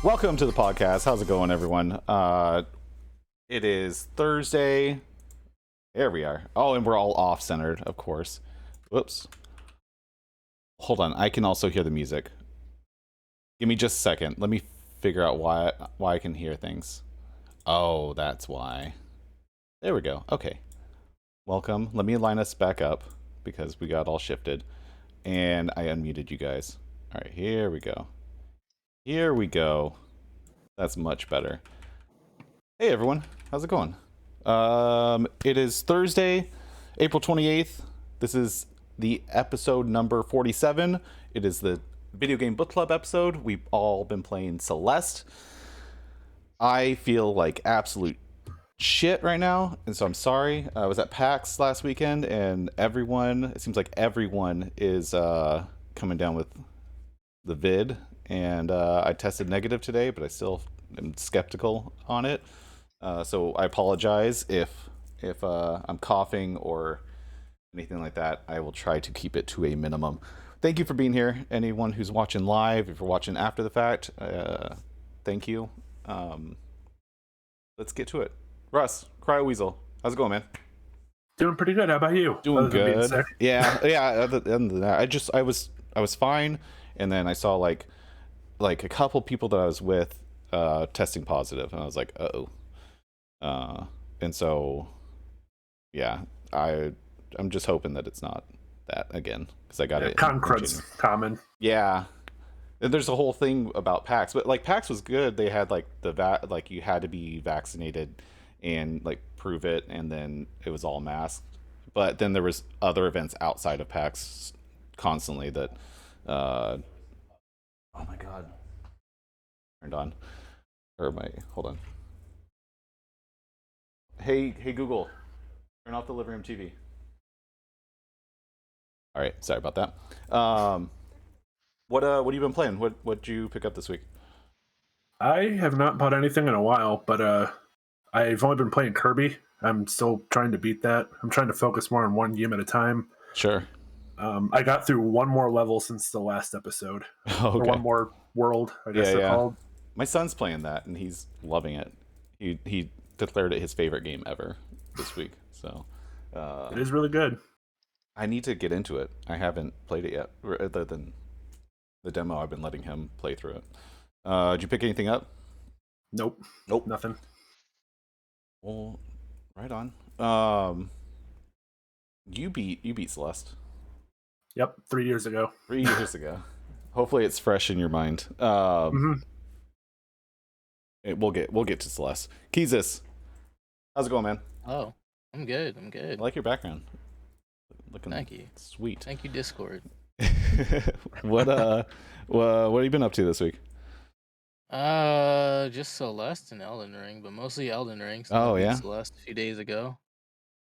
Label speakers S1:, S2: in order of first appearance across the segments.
S1: Welcome to the podcast. How's it going, everyone? It is Thursday. There we are. Oh, and we're all off-centered, of course. Whoops. Hold on. I can also hear the music. Give me just a second. Let me figure out why I can hear things. Oh, that's why. There we go. Okay. Welcome. Let me line us back up because we got all shifted. And I unmuted you guys. All right, here we go. Here we go. That's much better. Hey everyone, how's it going? It is Thursday, April 28th. This is the episode number 47. It is the video game book club episode. We've all been playing Celeste. I feel like absolute shit right now, and so I'm sorry. I was at PAX last weekend, and it seems like everyone is coming down with the vid, and I tested negative today, but I still am skeptical on it. So I apologize if I'm coughing or anything like that. I will try to keep it to a minimum. Thank you for being here. Anyone who's watching live, if you're watching after the fact, thank you. Let's get to it. Russ, Cryo Weasel, how's it going, man?
S2: Doing pretty good. How about you?
S1: Doing good. Yeah. Other than that, I was fine, and then I saw like a couple people that I was with testing positive, and I was like, uh-oh. And so, yeah, I'm just hoping that it's not that again, because I got it.
S2: Concrud's common.
S1: Yeah. And there's a whole thing about PAX, but like PAX was good. They had like like you had to be vaccinated and like prove it, and then it was all masked. But then there was other events outside of PAX constantly that oh my god, turned on, hold on. Hey Google, turn off the living room TV. All right, sorry about that. What have you been playing? What'd you pick up this week?
S2: I have not bought anything in a while, but I've only been playing Kirby. I'm still trying to beat that. I'm trying to focus more on one game at a time.
S1: Sure.
S2: I got through one more level since the last episode.
S1: Okay.
S2: Or one more world, I guess they're called.
S1: My son's playing that, and he's loving it. He declared it his favorite game ever this week. So
S2: it is really good.
S1: I need to get into it. I haven't played it yet, other than the demo. I've been letting him play through it. Did you pick anything up?
S2: Nope, nothing.
S1: Well, right on. You beat Celeste.
S2: Yep, 3 years ago.
S1: 3 years ago. Hopefully, it's fresh in your mind. We'll get to Celeste. Keezus, how's it going, man?
S3: Oh, I'm good.
S1: I like your background. Looking
S3: Thank you.
S1: Sweet.
S3: Thank you, Discord.
S1: What have you been up to this week?
S3: Just Celeste and Elden Ring, but mostly Elden Ring.
S1: Oh, yeah?
S3: Celeste a few days ago.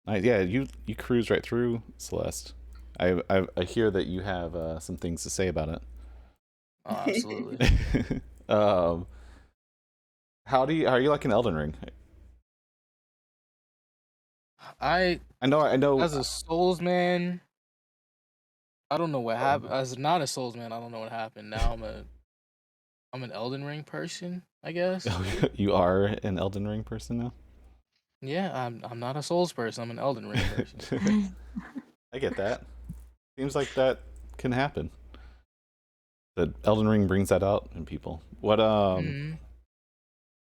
S1: Nice. Yeah, you cruise right through Celeste. I hear that you have some things to say about it.
S3: Oh, absolutely.
S1: How are you liking Elden Ring?
S3: I
S1: know.
S3: As a Souls man, I don't know what happened. As not a Souls man, I don't know what happened. Now I'm an Elden Ring person, I guess.
S1: You are an Elden Ring person now?
S3: Yeah, I'm not a Souls person. I'm an Elden Ring person.
S1: I get that. Seems like that can happen. The Elden Ring brings that out in people. What did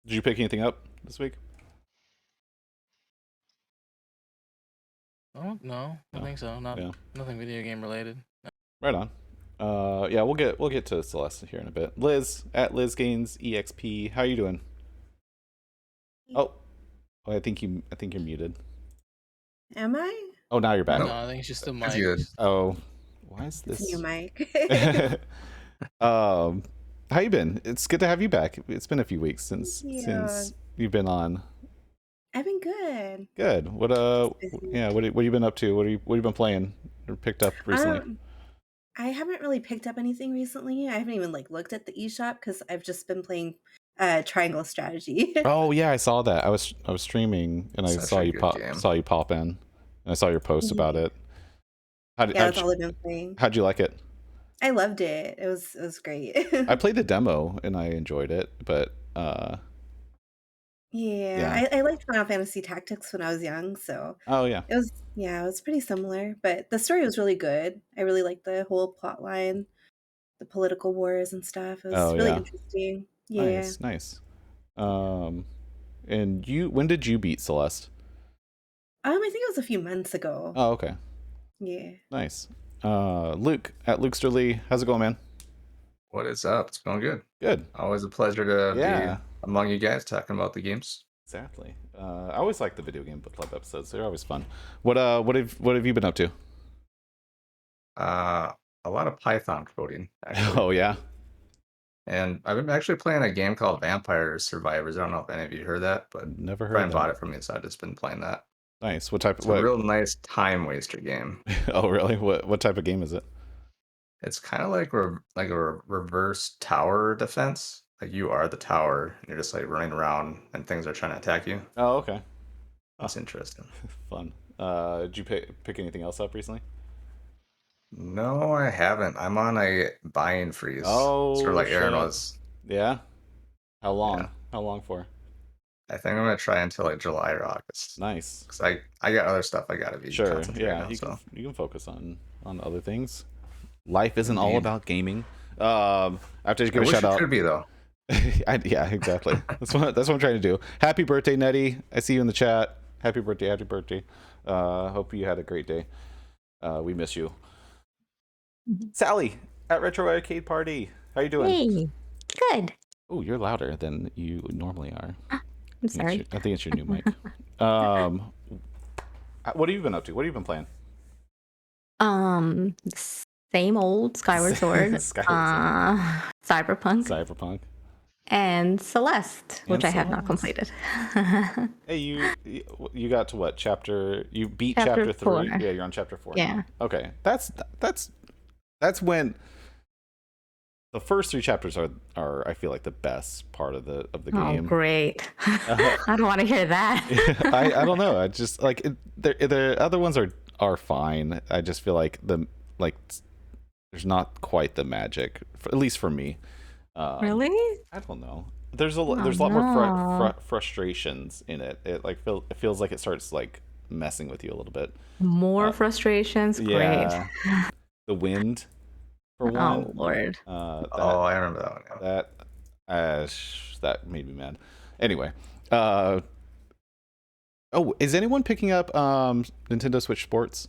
S1: you pick anything up this week?
S3: Oh no, I think so. Nothing video game related. No.
S1: Right on. Yeah, we'll get to Celeste here in a bit. Liz at Liz Gaines EXP. How are you doing? Oh, I think you're muted.
S4: Am I?
S1: Oh, now you're back.
S3: No, I think it's just the mic.
S1: Oh, why is this?
S4: It's your mic.
S1: How you been? It's good to have you back. It's been a few weeks since you've been on.
S4: I've been good.
S1: Good. What have you been up to? What have you been playing or picked up recently?
S4: I haven't really picked up anything recently. I haven't even looked at the eShop because I've just been playing Triangle Strategy.
S1: Oh yeah, I saw that. I was streaming and I saw you pop in, and I saw your post about it.
S4: That's all I've been playing.
S1: How'd you like it?
S4: I loved it. It was great.
S1: I played the demo and I enjoyed it, but
S4: Yeah,
S1: yeah.
S4: I liked Final Fantasy Tactics when I was young, so
S1: Oh yeah.
S4: it was pretty similar, but the story was really good. I really liked the whole plot line, the political wars and stuff. It
S1: Oh
S4: was really
S1: yeah.
S4: interesting. Yeah.
S1: Nice, nice. Um, and when did you beat Celeste?
S4: I think it was a few months ago.
S1: Oh, okay.
S4: Yeah.
S1: Nice. Luke at Lukesterly, how's it going, man?
S5: What is up? It's going good.
S1: Good.
S5: Always a pleasure to be
S1: Yeah,
S5: among you guys talking about the games.
S1: exactly. I always like the video game book club episodes. They're always fun. What have you been up to?
S5: A lot of Python coding, actually.
S1: Oh yeah.
S5: And I've been actually playing a game called Vampire Survivors. I don't know if any of you heard that, but
S1: Never heard
S5: Brian
S1: of
S5: bought
S1: that.
S5: it for me, so I've just been playing that.
S1: Nice. What type
S5: It's
S1: of
S5: a
S1: what?
S5: real nice time waster game.
S1: Oh really? What type of game is it?
S5: It's kind of like a reverse tower defense. Like you are the tower, and you're just like running around, and things are trying to attack you.
S1: Oh okay.
S5: That's interesting.
S1: Fun. Did you pick anything else up recently?
S5: No, I haven't. I'm on a buying freeze. Sort of
S1: Oh
S5: like Aaron
S1: shit.
S5: was.
S1: Yeah. How long?
S5: Yeah.
S1: How long for?
S5: I think I'm gonna try until like July or August.
S1: Nice.
S5: Cause I got other stuff I gotta be
S1: Sure.
S5: concentrating
S1: Yeah.
S5: on. So
S1: You can focus on other things. Life isn't all
S5: Indeed.
S1: about gaming. I have to
S5: I
S1: give a
S5: wish
S1: shout
S5: it
S1: out.
S5: could be though.
S1: Yeah, exactly. That's what I'm trying to do. Happy birthday, Nettie. I see you in the chat. Happy birthday. Happy birthday. Hope you had a great day. We miss you. Sally at Retro Arcade Party. How you doing?
S6: Hey, good.
S1: Oh, you're louder than you normally are.
S6: I'm sorry.
S1: I think it's your new mic. What have you been up to? What have you been playing?
S6: Same old Skyward Sword,
S1: Skyward
S6: Cyberpunk,
S1: Cyberpunk.
S6: and Celeste, which
S1: And
S6: I have not
S1: Celeste.
S6: completed.
S1: Hey, you got to what chapter? You beat
S6: Chapter
S1: chapter 3.
S6: 4.
S1: Yeah, you're on chapter 4.
S6: Yeah.
S1: Okay, that's when the first 3 chapters are I feel like the best part of the
S6: Oh,
S1: game.
S6: great. I don't want to hear that.
S1: I don't know. I just like the other ones are fine. I just feel like there's not quite the magic, at least for me.
S6: Really?
S1: I don't know. There's a lot more frustrations in it. It feels like it starts like messing with you a little bit.
S6: More frustrations? Great.
S1: Yeah. The wind, for one.
S6: Oh, Lord.
S5: Oh, I remember that one. Yeah.
S1: That made me mad. Anyway, oh, is anyone picking up Nintendo Switch Sports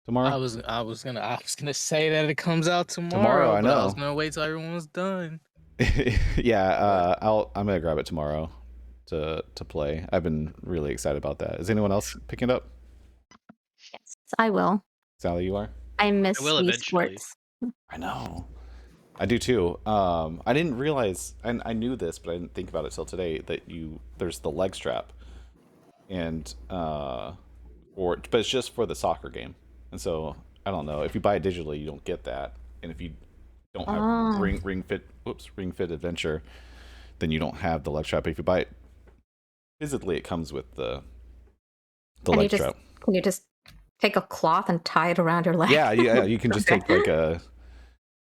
S1: tomorrow?
S3: I was gonna say that it comes out tomorrow.
S1: Tomorrow, I
S3: but I
S1: know.
S3: was gonna wait till everyone was done.
S1: Yeah, I'm gonna grab it tomorrow to play. I've been really excited about that. Is anyone else picking it up?
S6: Yes, I will.
S1: Sally, you are?
S6: I miss
S7: will
S6: Wii
S7: eventually.
S6: Sports.
S1: I know. I do too. I didn't realize, and I knew this, but I didn't think about it till today, that there's the leg strap, and but it's just for the soccer game, and so I don't know if you buy it digitally, you don't get that, and if you don't have
S6: Oh.
S1: Ring Fit Adventure, then you don't have the leg strap. But if you buy it physically, it comes with the
S6: Can
S1: leg strap.
S6: you just take a cloth and tie it around your leg?
S1: Yeah, you can just take like a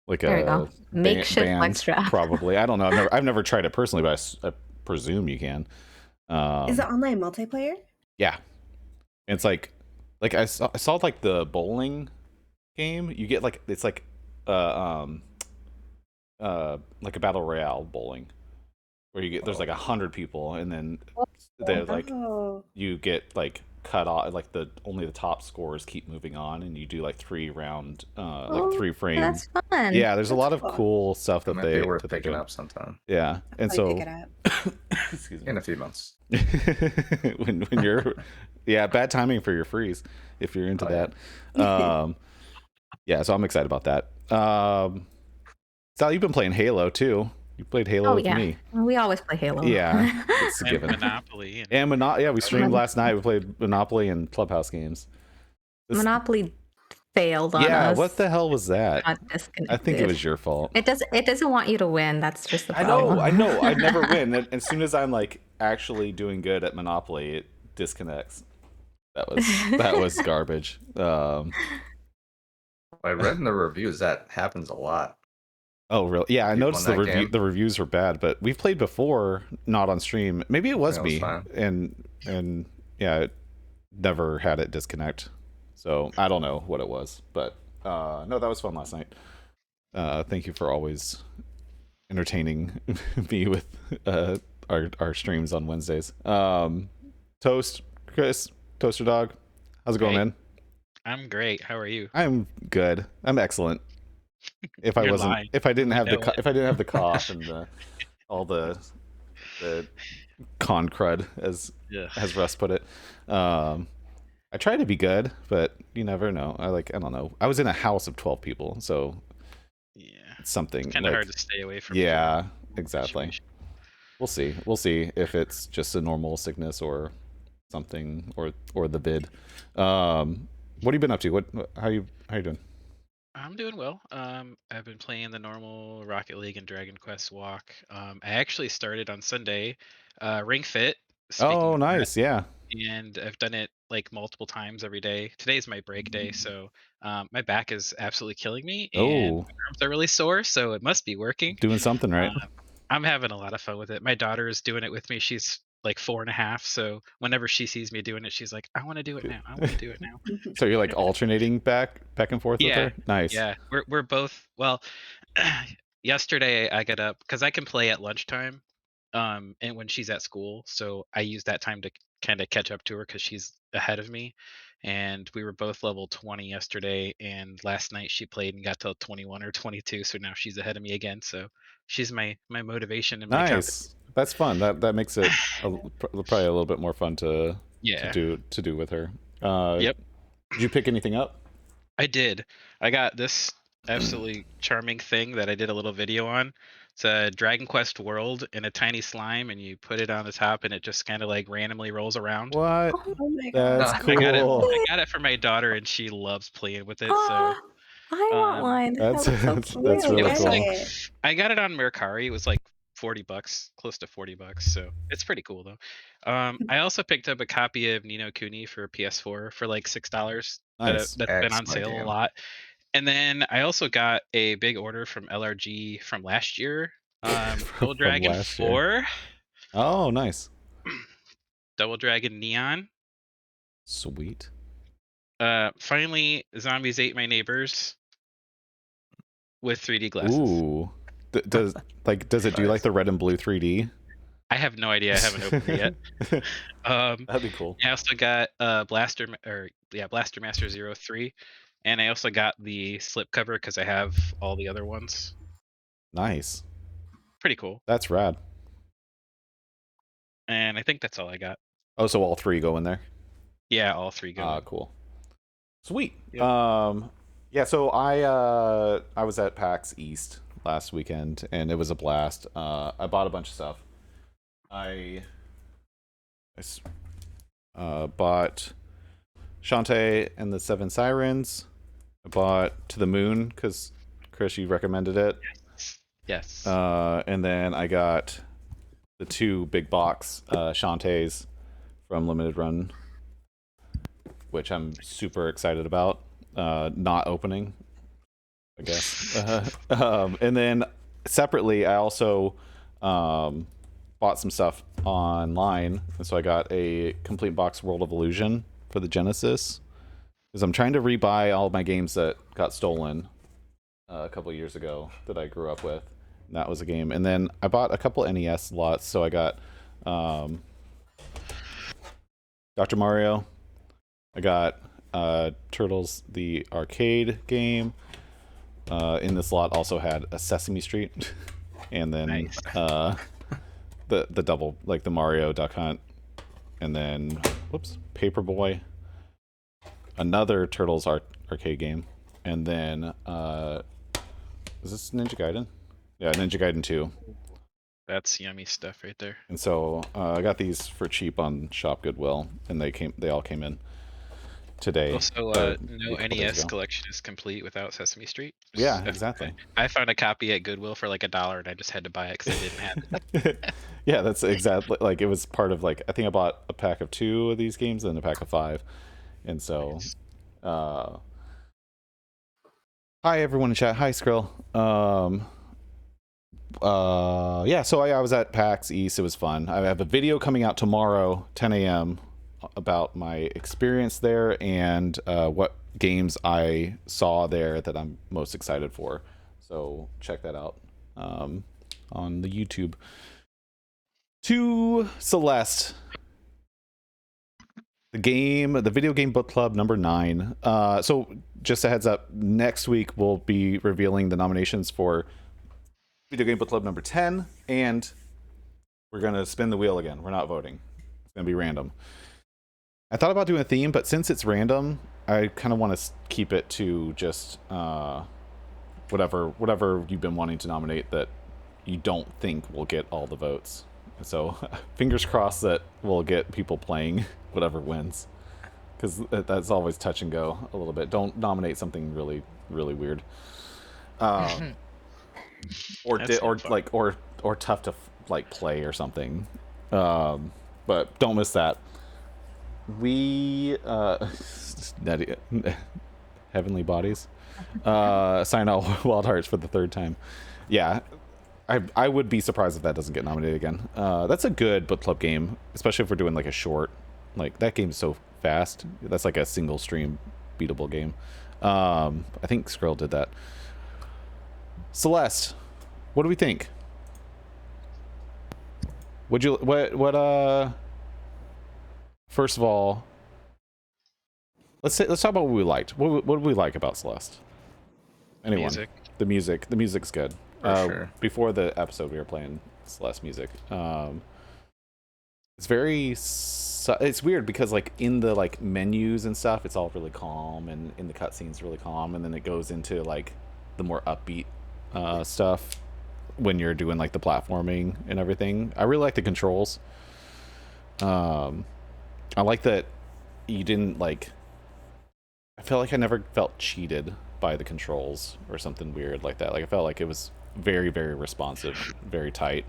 S6: There you go. Makeshift leg
S1: band,
S6: strap.
S1: probably. I don't know. I've never tried it personally, but I presume you can.
S4: Is it online multiplayer?
S1: Yeah, it's like I saw like the bowling game. You get like it's like a battle royale bowling, where you get there's like 100 people, and then they're like
S4: Oh.
S1: you get like cut off, like only the top scores keep moving on, and you do like 3 round like 3 frame.
S6: That's fun.
S1: Yeah, there's a
S4: That's
S1: lot of
S4: cool.
S1: cool stuff
S5: That
S1: that
S5: might
S1: they
S5: be worth
S1: that they're
S5: picking
S1: doing.
S5: up sometime
S1: Yeah, and
S4: I'll
S1: so
S4: pick it up.
S1: excuse me.
S5: in a few months.
S1: when you're bad timing for your freeze if you're into
S5: Oh,
S1: that. Yeah, so I'm excited about that. Sal, you've been playing Halo too. You played Halo
S6: Oh,
S1: with
S6: yeah.
S1: me.
S6: We always play Halo.
S1: Yeah, it's a
S7: And
S1: given.
S7: Monopoly.
S1: And yeah, we streamed last night. We played Monopoly and Clubhouse games.
S6: Monopoly failed on
S1: Yeah,
S6: us.
S1: what the hell was that?
S6: Got
S1: I think it
S6: disconnected.
S1: was your fault.
S6: It doesn't want you to win. That's just the
S1: I
S6: problem.
S1: know. I never win. And as soon as I'm like actually doing good at Monopoly, it disconnects. That was garbage.
S5: Well, I read in the reviews that happens a lot.
S1: Oh, really? Yeah, I
S5: People
S1: noticed
S5: in
S1: the
S5: that
S1: review.
S5: game.
S1: The reviews were bad, but we've played before, not on stream. Maybe it was
S5: Yeah, it was
S1: me,
S5: fine.
S1: and yeah, it never had it disconnect. So I don't know what it was, but no, that was fun last night. Thank you for always entertaining me with our streams on Wednesdays. Toast, Chris, Toaster Dog, how's it going,
S7: Hey.
S1: man?
S7: I'm great. How are you?
S1: I'm good. I'm excellent. If I
S7: You're
S1: wasn't,
S7: lying.
S1: if I didn't
S7: We
S1: have
S7: know it.
S1: if I didn't have the cough and all the con crud,
S7: Yeah.
S1: as Russ put it, I try to be good, but you never know. I don't know. I was in a house of 12 people, so
S7: Yeah.
S1: it's something
S7: It's kind of hard to stay away from.
S1: Yeah,
S7: certain
S1: exactly.
S7: situations.
S1: We'll see. We'll see if it's just a normal sickness or something, or the bid. What have you been up to? How you doing?
S7: I'm doing well. I've been playing the normal Rocket League and Dragon Quest walk. I actually started on Sunday, Ring Fit. Speaking
S1: Oh,
S7: of that,
S1: nice. Yeah.
S7: and I've done it like multiple times every day. Today's my break day, so my back is absolutely killing me, and
S1: Oh,
S7: my arms are really sore, so it must be working.
S1: doing something right.
S7: I'm having a lot of fun with it. My daughter is doing it with me. She's like 4.5, so whenever she sees me doing it, she's like, "I want to do it now. I want to do it now."
S1: So you're like alternating back and forth with
S7: Yeah,
S1: her? Nice.
S7: yeah. We're both well. Yesterday I got up because I can play at lunchtime, and when she's at school, so I use that time to kind of catch up to her because she's ahead of me. And we were both level 20 yesterday, and last night she played and got to 21 or 22, so now she's ahead of me again. So she's my motivation and my competition.
S1: Nice. That's fun. That makes it probably a little bit more fun to
S7: Yeah.
S1: do with her.
S7: Yep.
S1: Did you pick anything up?
S7: I did. I got this absolutely charming thing that I did a little video on. It's a Dragon Quest world in a tiny slime, and you put it on the top, and it just kind of like randomly rolls around.
S1: What?
S4: Oh my
S1: That's
S4: god.
S7: I got it.
S1: cool.
S7: I got it for my daughter, and she loves playing with it. So,
S6: Oh, I want
S7: um,
S6: one. That
S1: That's
S6: looks so
S1: that's
S7: it
S1: really
S6: cute.
S7: was
S1: cool.
S7: like
S4: Get it.
S7: I got it on Mercari. It was like $40, close to $40. So it's pretty cool though. I also picked up a copy of Nino Kuni for PS4 for like $6.
S1: Nice.
S7: That's been on
S5: Excellent
S7: sale a
S5: game.
S7: lot. And then I also got a big order from LRG from last year. Double
S1: From
S7: Dragon
S1: last year.
S7: 4,
S1: Oh, nice.
S7: Double Dragon Neon.
S1: Sweet.
S7: Finally, Zombies Ate My Neighbors with 3D glasses.
S1: Ooh. Does it do like
S5: Nice.
S1: the red and blue 3D?
S7: I have no idea. I haven't opened it yet.
S1: That'd be cool.
S7: I also got Blaster Master 03, and I also got the slipcover because I have all the other ones.
S1: Nice.
S7: Pretty cool.
S1: That's rad.
S7: And I think that's all I got.
S1: Oh, so all three go in there?
S7: Yeah, all three go.
S1: Ah,
S7: in.
S1: cool. Sweet.
S7: Yep.
S1: Yeah, so I was at PAX East last weekend and it was a blast. I bought a bunch of stuff. I bought Shantae and the Seven Sirens. I bought To the Moon because Chris, you recommended it.
S7: Yes.
S1: And then I got the 2 big box Shantaes from Limited Run, which I'm super excited about. Not opening, I guess. And then separately, I also bought some stuff online, and so I got a complete box World of Illusion for the Genesis, because I'm trying to rebuy all my games that got stolen a couple years ago that I grew up with. And that was a game, and then I bought a couple NES lots. So I got Dr. Mario. I got Turtles the arcade game. In this lot also had a Sesame Street, and then
S7: Nice.
S1: the double, like the Mario Duck Hunt, and then Paperboy, another Turtles arcade game, and then is this Ninja Gaiden? Yeah, Ninja Gaiden 2.
S7: That's yummy stuff right there.
S1: And so I got these for cheap on Shop Goodwill, and they all came in today.
S7: Also,
S1: a
S7: no
S1: couple days
S7: NES
S1: ago.
S7: collection is complete without Sesame Street.
S1: Yeah,
S7: Just
S1: exactly.
S7: I found a copy at Goodwill for like $1, and I just had to buy it because I didn't have it.
S1: Yeah, that's exactly, like, it was part of, like, I think I bought a pack of 2 of these games and a pack of 5, and so
S7: Nice.
S1: Hi everyone in chat. Hi Skrill. Yeah, so I was at PAX East. It was fun. I have a video coming out tomorrow, 10 a.m. about my experience there and what games I saw there that I'm most excited for. So check that out on the YouTube. To Celeste, the video game book club number 9. So just a heads up, next week we'll be revealing the nominations for video game book club number 10, and we're gonna spin the wheel again. We're not voting. It's gonna be random. I thought about doing a theme, but since it's random, I kind of want to keep it to just whatever you've been wanting to nominate that you don't think will get all the votes. So fingers crossed that we'll get people playing whatever wins, because that's always touch and go a little bit. Don't nominate something really weird, or tough to like play or something. But don't miss that. We Heavenly Bodies sign out Wild Hearts for the 3rd time. Yeah, I would be surprised if that doesn't get nominated again. That's a good book club game, especially if we're doing like a short. Like that game's so fast. That's like a single stream beatable game. I think Skrill did that. Celeste, what do we think? First of all, let's talk about what we liked. What did we like about Celeste? Anyone?
S7: Music.
S1: The music. The music's good.
S5: Sure.
S1: Before the episode, we were playing Celeste music. It's very. It's weird because like in the like menus and stuff, it's all really calm, and in the cutscenes, really calm, and then it goes into like the more upbeat stuff when you're doing like the platforming and everything. I really like the controls. I like that you didn't like. I felt like I never felt cheated by the controls or something weird like that. Like I felt like it was very responsive, very tight.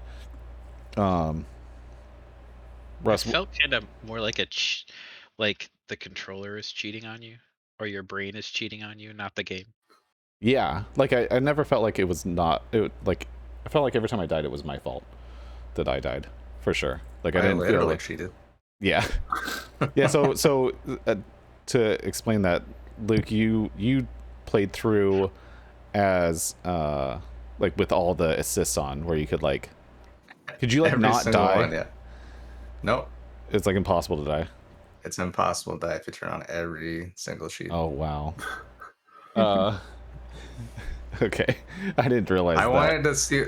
S1: Russ,
S7: It felt kind of more like like the controller is cheating on you, or your brain is cheating on you, not the game.
S1: yeah, like I never felt like it was not. Like I felt like every time I died, it was my fault that I died, for sure. Like I didn't feel
S5: literally
S1: like
S5: cheated.
S1: Yeah, yeah. So to explain that, Luke, you played through as like with all the assists on, where you could like, could you like
S5: Every
S1: not
S5: single
S1: die?
S5: one, yeah. Nope.
S1: It's like impossible to die.
S5: It's impossible to die if you turn on every single sheet.
S1: Oh wow. Okay, I didn't realize
S5: I wanted to see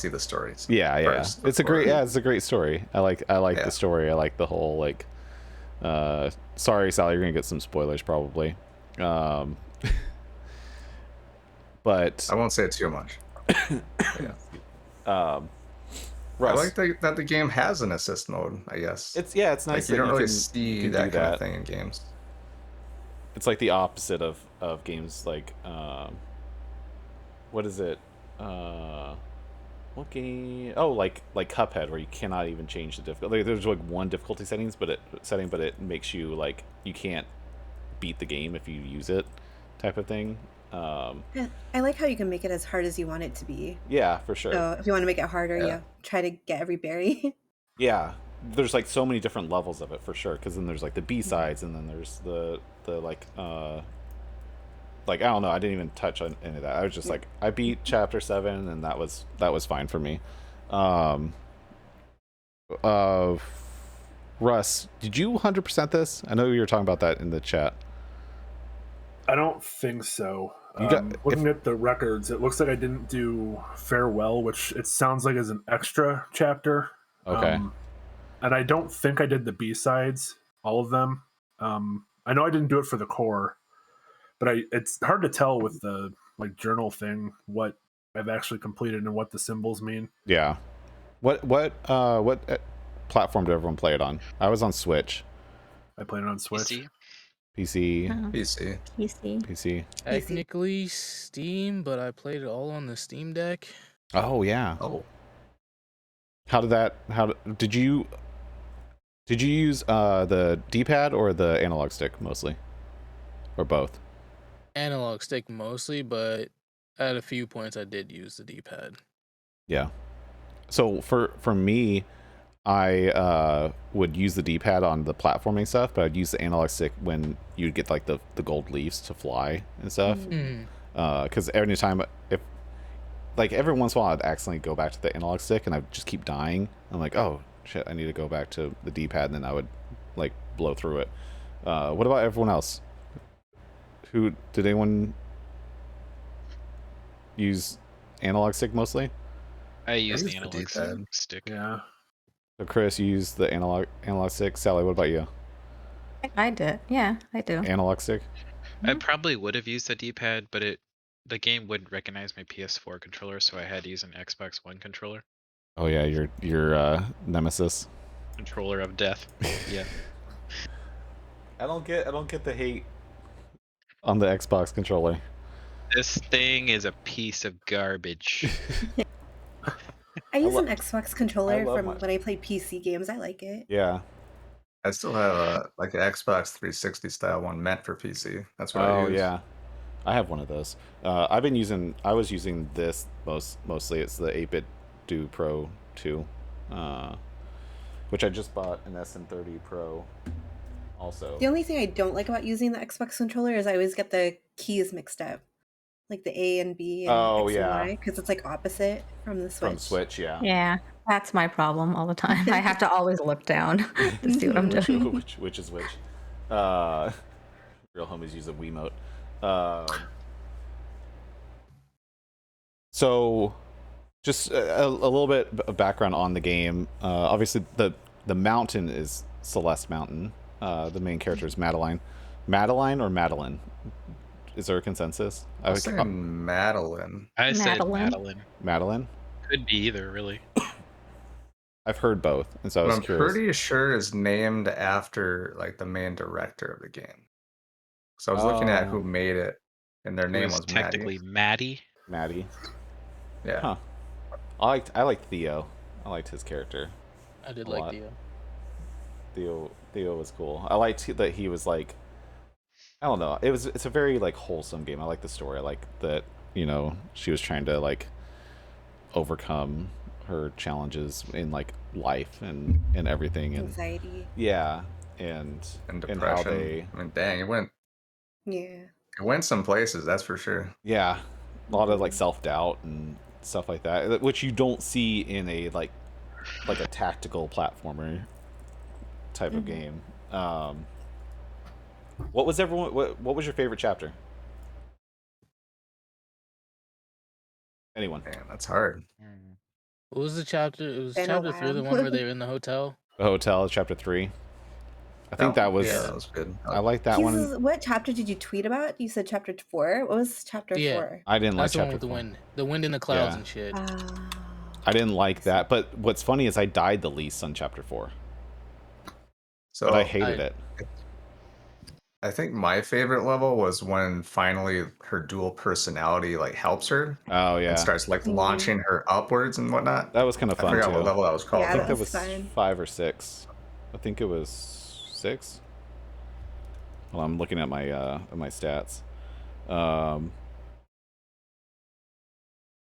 S5: the stories.
S1: Yeah.
S5: First,
S1: It's a great story. I like
S5: Yeah.
S1: the story. I like the whole like. Sorry, Sally, you're gonna get some spoilers probably. But
S5: I won't say it too much. Yeah.
S1: Russ,
S5: I like that the game has an assist mode, I guess.
S1: it's nice.
S5: Like, you
S1: that
S5: don't really
S1: can
S5: see
S1: do
S5: that kind of thing in games.
S1: It's like the opposite of games like what is it? What game? Oh, like Cuphead, where you cannot even change the difficulty. Like, there's like one difficulty but it makes you like you can't beat the game if you use it, type of thing.
S4: Yeah, I like how you can make it as hard as you want it to be.
S1: Yeah, for sure.
S4: So if you want to make it harder,
S5: Yeah.
S4: you try to get every berry.
S1: Yeah, there's like so many different levels of it for sure. Because then there's like the B-sides, and then there's the like I don't know. I didn't even touch on any of that. I was just like, I beat chapter 7, and that was fine for me. Russ, did you 100% this? I know you were talking about that in the chat.
S2: I don't think so.
S1: Looking
S2: at the records, it looks like I didn't do Farewell, which it sounds like is an extra chapter.
S1: Okay.
S2: And I don't think I did the B-sides, all of them. I know I didn't do it for the core, but it's hard to tell with the like journal thing what I've actually completed and what the symbols mean.
S1: Yeah. What platform did everyone play it on? I was on Switch.
S2: I played it on Switch.
S7: PC?
S1: PC.
S5: PC.
S3: Technically Steam, but I played it all on the Steam Deck.
S1: Oh yeah.
S5: Oh.
S1: Did you use the D-pad or the analog stick mostly, or both?
S3: analog stick mostly, but at a few points I did use the D-pad.
S1: Yeah. So for me, I would use the D-pad on the platforming stuff, but I'd use the analog stick when you'd get like the gold leaves to fly and stuff. Because every time, if like every once in a while, I'd accidentally go back to the analog stick and I'd just keep dying. I'm like, oh shit, I need to go back to the D-pad, and then I would like blow through it. What about everyone else? Did anyone use analog stick mostly?
S7: I use the
S5: use the
S7: analog
S5: D-pad.
S7: stick.
S2: Yeah.
S1: So Chris, you use the analog stick. Sally, what about you?
S6: I did. Yeah, I do.
S1: Analog stick?
S7: I probably would have used the D-pad, but the game wouldn't recognize my PS4 controller, so I had to use an Xbox One controller.
S1: Oh yeah, your nemesis.
S7: Controller of death. Yeah.
S1: I don't get the hate on the Xbox controller.
S7: This thing is a piece of garbage.
S4: I use an Xbox controller
S1: love
S4: from
S1: my-
S4: when I play PC games. I like it.
S1: Yeah.
S5: I still have a like an Xbox 360 style one meant for PC. That's what I
S1: Oh
S5: use.
S1: yeah. I have one of those. I was using this mostly. It's the 8-bit Do Pro 2, which I just bought an SN30 Pro. Also,
S4: The only thing I don't like about using the Xbox controller is I always get the keys mixed up, like the A and B and
S1: Oh,
S4: X
S1: yeah.
S4: and Y, because it's like opposite from the Switch.
S1: from Switch, yeah.
S6: Yeah, that's my problem all the time. I have to always look down to see what I'm doing.
S1: which is which. Real homies use a Wiimote. So, just a little bit of background on the game. Obviously, the mountain is Celeste Mountain. The main character is Madeline. Madeline or Madeline? Is there a consensus?
S5: I was saying Madeline.
S7: I said
S6: Madeline.
S7: Madeline.
S1: Madeline?
S7: Could be either, really.
S1: I've heard both, and so I
S5: But
S1: was
S5: I'm
S1: curious.
S5: pretty sure it's named after like the main director of the game. So I was looking at who made it, and their
S7: It
S5: name
S7: was
S5: was
S7: technically Maddie.
S1: Maddie.
S5: Yeah.
S1: Huh. I liked Theo. I liked his character.
S3: I did
S1: A
S3: like
S1: lot. Theo was cool. I liked that he was like, I don't know. It's a very like wholesome game. I like the story. I like that, she was trying to like overcome her challenges in like life and everything, and
S4: Anxiety.
S1: yeah, and
S5: depression.
S1: how they,
S5: I mean, dang, it
S4: Yeah.
S5: went some places, that's for sure.
S1: yeah, a lot of like self-doubt and stuff like that, which you don't see in a like a tactical platformer type of game. What was your favorite chapter? Anyone?
S5: Man, that's hard.
S3: What was the chapter? It was
S4: Been a
S3: chapter 3, the
S4: while.
S3: one where they were in the hotel.
S1: The Hotel, chapter 3. I think that was.
S5: Yeah, that was good.
S1: I like that one.
S4: What chapter did you tweet about? You said chapter 4. What was chapter
S3: Yeah.
S4: 4?
S1: I didn't like
S3: That's the one
S1: chapter
S3: with the
S1: 4.
S3: wind. The wind in the clouds
S1: Yeah.
S3: and shit.
S1: I didn't like that, but what's funny is I died the least on chapter 4.
S5: So
S1: But I hated it.
S5: I think my favorite level was when finally her dual personality like helps her
S1: Oh yeah,
S5: and starts like launching her upwards and whatnot.
S1: that was kind of
S5: I
S1: fun
S5: forgot
S1: too.
S5: what level that was called.
S4: Yeah,
S1: I think
S4: that
S1: that
S4: was
S1: was
S4: fun.
S1: 5 or 6. I think it was 6. Well, I'm looking at my stats.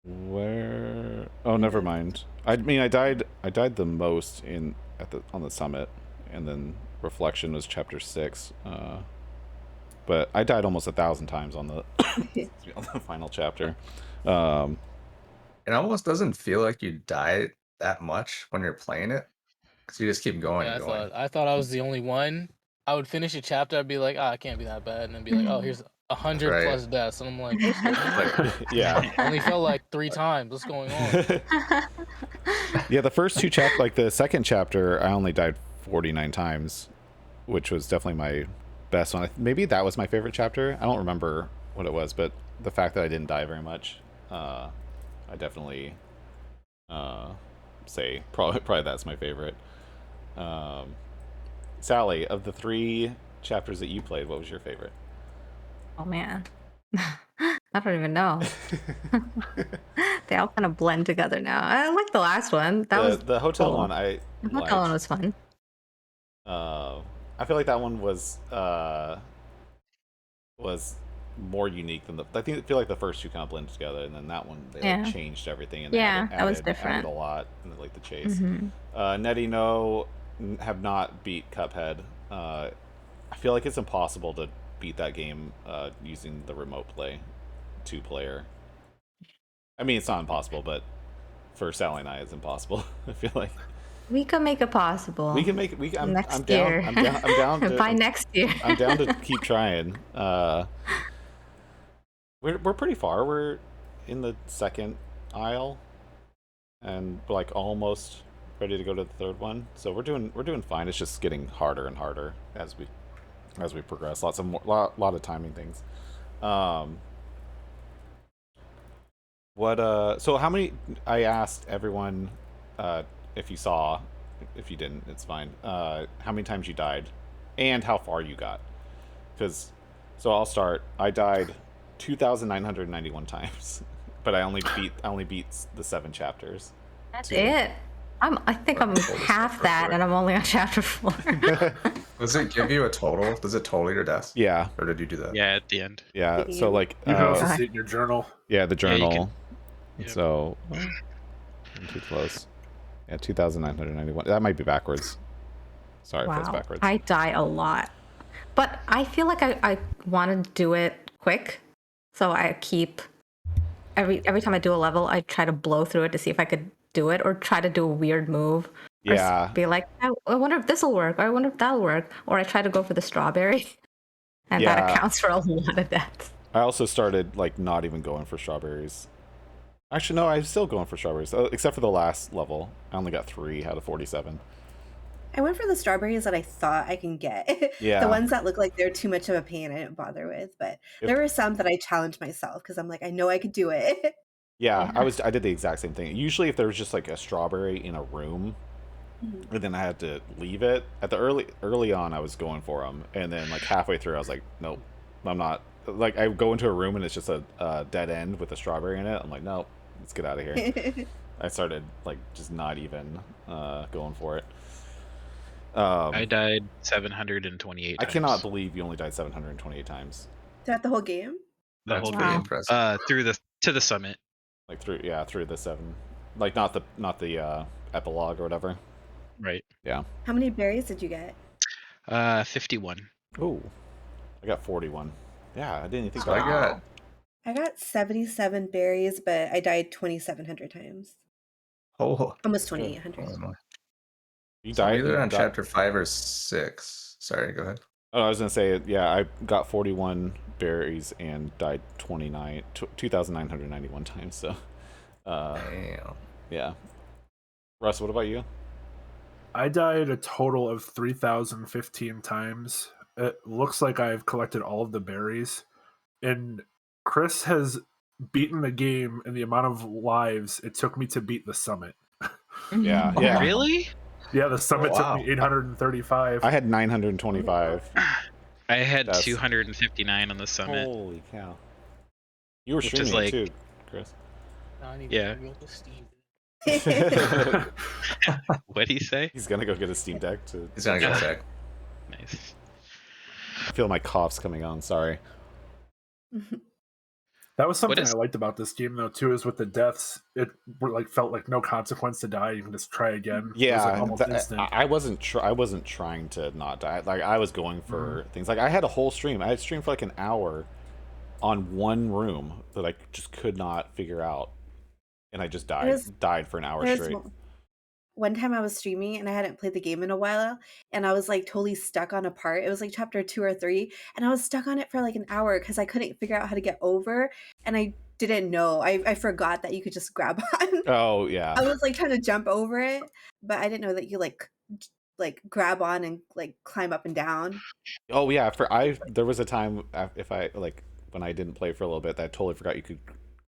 S1: Where? Oh, never mind. I mean, I died the most on the summit, and then Reflection was chapter 6. But I died almost 1,000 times on the on the final chapter.
S5: It almost doesn't feel like you die that much when you're playing it, because you just keep going
S3: Yeah,
S5: and going.
S3: I thought I was the only one. I would finish a chapter, I'd be like, it can't be that bad, and then be like, oh, here's 100
S5: Right.
S3: plus deaths, and I'm like, what's going on?
S5: Like,
S1: Yeah.
S3: Only fell like 3 times. What's going on?
S1: Yeah, the first 2 chapters, like the second chapter, I only died 49 times, which was definitely my best one. Maybe that was my favorite chapter. I don't remember what it was, but the fact that I didn't die very much, I definitely say probably that's my favorite. Sally, of the 3 chapters that you played, what was your favorite?
S6: Oh man, I don't even know. They all kind of blend together now. I like the last one. That was
S1: the hotel
S6: cool.
S1: one.
S6: The hotel one was fun.
S1: I feel like that one was more unique than I feel like the first two kind of blended together, and then that one they like
S6: Yeah.
S1: changed everything and
S6: Yeah,
S1: added,
S6: that was
S1: added
S6: different.
S1: a lot, and like the chase.
S6: Mhm.
S1: Nettie, no, have not beat Cuphead. I feel like it's impossible to beat that game using the remote play, 2-player. I mean, it's not impossible, but for Sally and I, it's impossible. I feel like
S6: We can make it possible.
S1: we can make it. I'm
S6: next
S1: down.
S6: year.
S1: I'm down to.
S6: By next year.
S1: I'm down to keep trying. We're pretty far. We're in the second aisle, and we're like almost ready to go to the third one. So we're doing fine. It's just getting harder and harder as we progress. Lot of timing things. So how many? I asked everyone if you saw. If you didn't, it's fine. How many times you died, and how far you got? Because, so I'll start. I died 2,991 times, but I only beat the 7 chapters.
S6: That's it. I think I'm half that, and I'm only on chapter 4.
S5: Does it give you a total? Does it total your deaths?
S1: Yeah.
S5: Or did you do that?
S7: Yeah, at the end.
S1: Yeah. So like,
S2: You can also see it in your journal.
S1: yeah, the
S7: Yeah, you
S1: journal.
S7: can- yep.
S1: So, I'm too close. Yeah, 2,991. That might be backwards. Sorry if that's backwards.
S6: I die a lot. But I feel like I want to do it quick. So I keep every time I do a level, I try to blow through it to see if I could do it, or try to do a weird move. Or
S1: Yeah.
S6: be like, I wonder if this will work, or I wonder if that'll work. Or I try to go for the strawberry. And that
S1: Yeah.
S6: accounts for a lot of deaths.
S1: I also started like not even going for strawberries. Actually, no, I'm still going for strawberries, except for the last level. I only got 3 out of 47.
S4: I went for the strawberries that I thought I can get.
S1: Yeah.
S4: The ones that look like they're too much of a pain, I didn't bother with. But there were some that I challenged myself because I'm like, I know I could do it.
S1: Yeah, I did the exact same thing. Usually, if there was just like a strawberry in a room,
S4: Mhm.
S1: and then I had to leave it at the early on, I was going for them, and then like halfway through, I was like, nope, I'm not. Like I go into a room and it's just a dead end with a strawberry in it. I'm like, nope, let's get out of here. I started like just not even going for it.
S7: I died 728
S1: I
S7: times.
S1: cannot believe you only died 728 times.
S4: Throughout the whole game?
S7: The
S5: That's
S7: whole
S5: pretty
S7: game.
S5: impressive.
S7: To the summit.
S1: Like through the 7, like not the epilogue or whatever.
S7: Right.
S1: Yeah.
S4: How many berries did you get?
S7: 51.
S1: Ooh, I got 41. Yeah, I didn't even think
S5: So I
S1: about
S5: got
S4: I got 77 berries, but I died 2,700 times.
S5: oh,
S4: Almost
S1: Good.
S4: 2,800.
S1: You
S5: so I'm
S1: died.
S5: either
S1: You
S5: on
S1: died-
S5: chapter 5 or 6. Sorry, go ahead.
S1: Oh, I was gonna say, yeah, I got 41 berries and died 2,991 times. So,
S5: Damn.
S1: yeah. Russ, what about you?
S2: I died a total of 3,015 times. It looks like I've collected all of the berries. And Chris has beaten the game in the amount of lives it took me to beat the summit.
S1: Yeah,
S6: Mhm.
S1: yeah.
S7: Really?
S2: Yeah, the summit
S5: wow.
S2: took me 835.
S1: I had 925.
S7: I had
S1: That's-
S7: 259 on the summit.
S1: Holy cow! You were
S7: Which is
S1: streaming
S7: like-
S1: it too, Chris.
S3: I don't even
S7: Yeah.
S3: know what the Steam.
S7: What'd he say?
S1: He's gonna go get a Steam Deck to.
S5: He's gonna go
S7: Yeah.
S5: check.
S7: Nice.
S1: I feel my coughs coming on. Sorry.
S2: That was something
S7: is-
S2: I liked about this game, though, too, is with the deaths, it felt like no consequence to die. You can just try again. It was,
S1: Yeah,
S2: like, almost instant.
S1: I wasn't. I wasn't trying to not die. Like I was going for things. Like I had a whole stream. I had streamed for like an hour on one room that I just could not figure out, and I just died for an hour
S4: There's
S1: straight.
S4: one time I was streaming and I hadn't played the game in a while, and I was like totally stuck on a part. It was like chapter 2 or 3, and I was stuck on it for like an hour because I couldn't figure out how to get over, and I didn't know. I forgot that you could just grab on.
S1: Oh yeah.
S4: I was like trying to jump over it, but I didn't know that you like grab on and like climb up and down.
S1: Oh yeah. There was a time if I like when I didn't play for a little bit that I totally forgot you could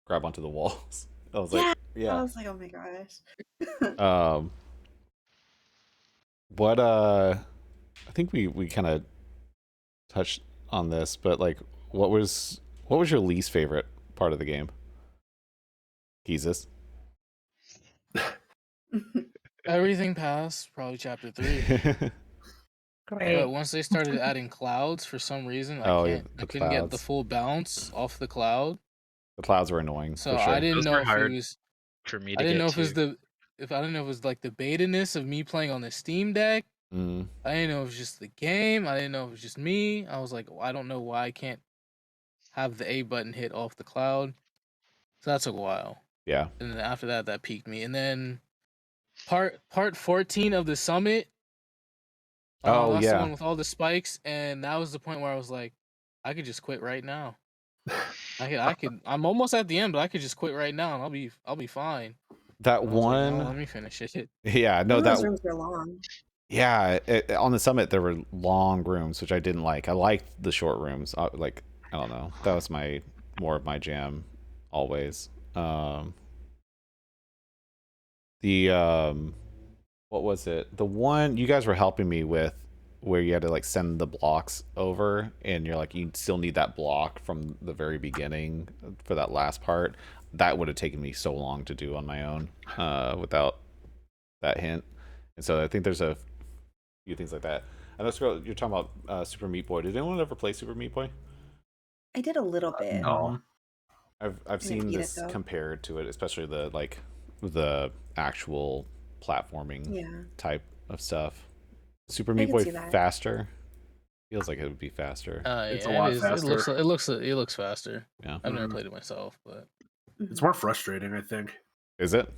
S1: grab onto the walls. I was like,
S4: I
S1: yeah.
S4: was like, oh my gosh.
S1: What I think we kind of touched on this, but like what was your least favorite part of the game? Jesus.
S3: Everything past probably chapter 3.
S6: Great.
S3: But once they started adding clouds, for some reason,
S1: Oh,
S3: I
S1: yeah,
S3: can't. I
S1: the
S3: couldn't get the
S1: clouds.
S3: full bounce off the cloud.
S1: The clouds were annoying
S3: So
S1: for sure.
S3: I didn't
S7: Those
S3: know
S7: were
S3: if
S7: hard
S3: it was.
S7: for me
S3: I
S7: to
S3: didn't
S7: get
S3: know if it was
S7: to.
S3: I didn't know if it was like the beta-ness of me playing on the Steam Deck.
S1: Mm,
S3: I didn't know if it was just the game. I didn't know if it was just me. I was like, I don't know why I can't have the A button hit off the cloud. So that took a while.
S1: yeah.
S3: And then after that, that piqued me. And then part 14 of the summit.
S1: Oh,
S3: That's the
S1: yeah.
S3: one with all the spikes, and that was the point where I was like, I could just quit right now. I could. I'm almost at the end, but I could just quit right now, and I'll be fine.
S1: That
S3: I was like, no,
S1: one.
S3: let me finish it.
S1: Yeah,
S4: Some
S1: no,
S4: of those
S1: that.
S4: rooms were long.
S1: Yeah, on the summit there were long rooms, which I didn't like. I liked the short rooms. Like, I don't know. That was more of my jam, always. The what was it? The one you guys were helping me with, where you had to like send the blocks over, and you're like you still need that block from the very beginning for that last part. That would have taken me so long to do on my own, without that hint. And so I think there's a few things like that. And let's go. You're talking about Super Meat Boy. Did anyone ever play Super Meat Boy?
S4: I did a little bit.
S5: No.
S1: I've
S4: didn't
S1: seen
S4: beat it,
S1: this
S4: though.
S1: compared to it, especially the actual platforming
S4: Yeah.
S1: type of stuff. Super
S4: I
S1: Meat
S4: can
S1: Boy
S4: see that.
S1: faster. Feels like it would be faster.
S2: It's a
S3: Yeah,
S2: lot
S3: it is.
S2: faster.
S3: It looks faster.
S1: Yeah.
S3: I've never
S2: Mhm.
S3: played it myself, but
S2: It's more frustrating, I think.
S1: Is it?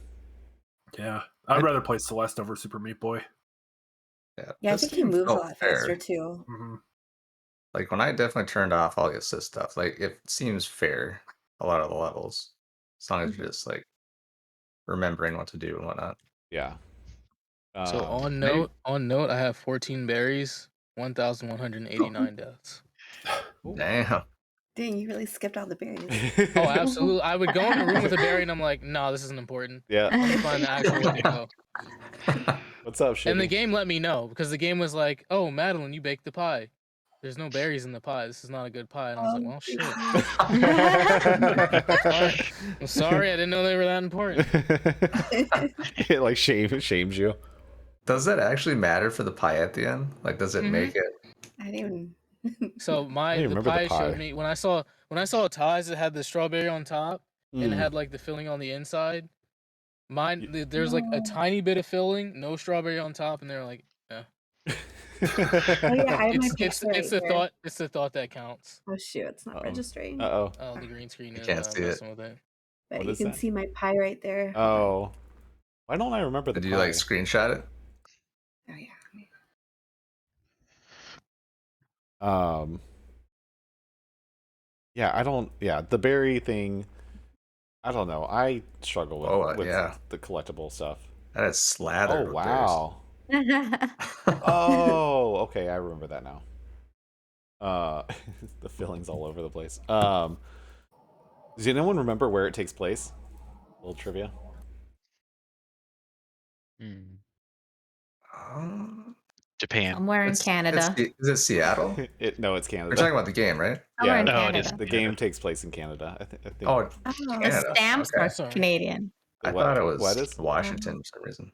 S2: Yeah, I'd rather play Celeste over Super Meat Boy.
S4: Yeah, I
S5: this
S4: think he
S5: game
S4: moves a
S5: felt
S4: lot
S5: fair.
S4: faster too.
S2: Hmm.
S5: Like when I definitely turned off all the assist stuff, like it seems fair a lot of the levels. As long as you're just like remembering what to do and whatnot.
S1: Yeah.
S3: so
S5: maybe-
S3: on note, I have 14 berries, 1,189 deaths.
S5: Damn.
S4: Dang, you really skipped all the berries.
S3: Oh, absolutely. I would go in a room with a berry, and I'm like, nah, this isn't important.
S1: Yeah.
S3: Let me find the actual way to go.
S1: What's up, Shitty?
S3: And the game let me know, because the game was like, oh, Madeline, you baked the pie. There's no berries in the pie. This is not a good pie. And I was like, well, shit. I'm sorry. I didn't know they were that important.
S1: It like shames you.
S5: Does that actually matter for the pie at the end? Like, does it make it?
S4: I didn't even.
S3: So
S1: I
S3: the
S1: remember the
S3: pie showed
S1: pie.
S3: me when I saw ties that had the strawberry on top and it
S1: Mm.
S3: had like the filling on the inside. There's like a
S4: No.
S3: tiny bit of filling, no strawberry on top, and they're like, yeah.
S4: Oh yeah, I have my
S3: It's
S4: picture right
S3: the
S4: here.
S3: thought. It's the thought that counts.
S4: Oh shoot, it's not registering.
S1: Uh-oh.
S3: Oh, the green screen
S5: You
S3: is
S5: can't see it.
S3: messing with it.
S4: But
S1: What
S4: you
S1: is
S4: can
S1: that?
S4: see my pie right there. Hold on.
S1: Oh. Why don't I remember the
S5: Did
S1: pie?
S5: you like screenshot it?
S4: Oh yeah.
S1: Yeah, I don't. Yeah, the berry thing. I don't know. I struggle with
S5: yeah.
S1: the collectible stuff.
S5: That is slathered.
S1: Oh
S5: with berries.
S1: wow. Oh, okay. I remember that now. The fillings all over the place. Does anyone remember where it takes place? A little trivia.
S7: Japan.
S6: Somewhere in Canada.
S5: Is it Seattle?
S1: No, it's
S5: We're
S1: Canada.
S5: talking about the game, right?
S6: Somewhere
S1: Yeah,
S6: in
S7: No, it is
S6: Canada.
S1: the game takes place in Canada. I think.
S5: Oh,
S4: Oh.
S6: The
S5: Canada.
S6: stamps
S5: Okay.
S6: are
S3: Sorry.
S6: Canadian.
S5: I
S1: What-
S5: thought it was
S1: what is?
S5: Washington for some reason.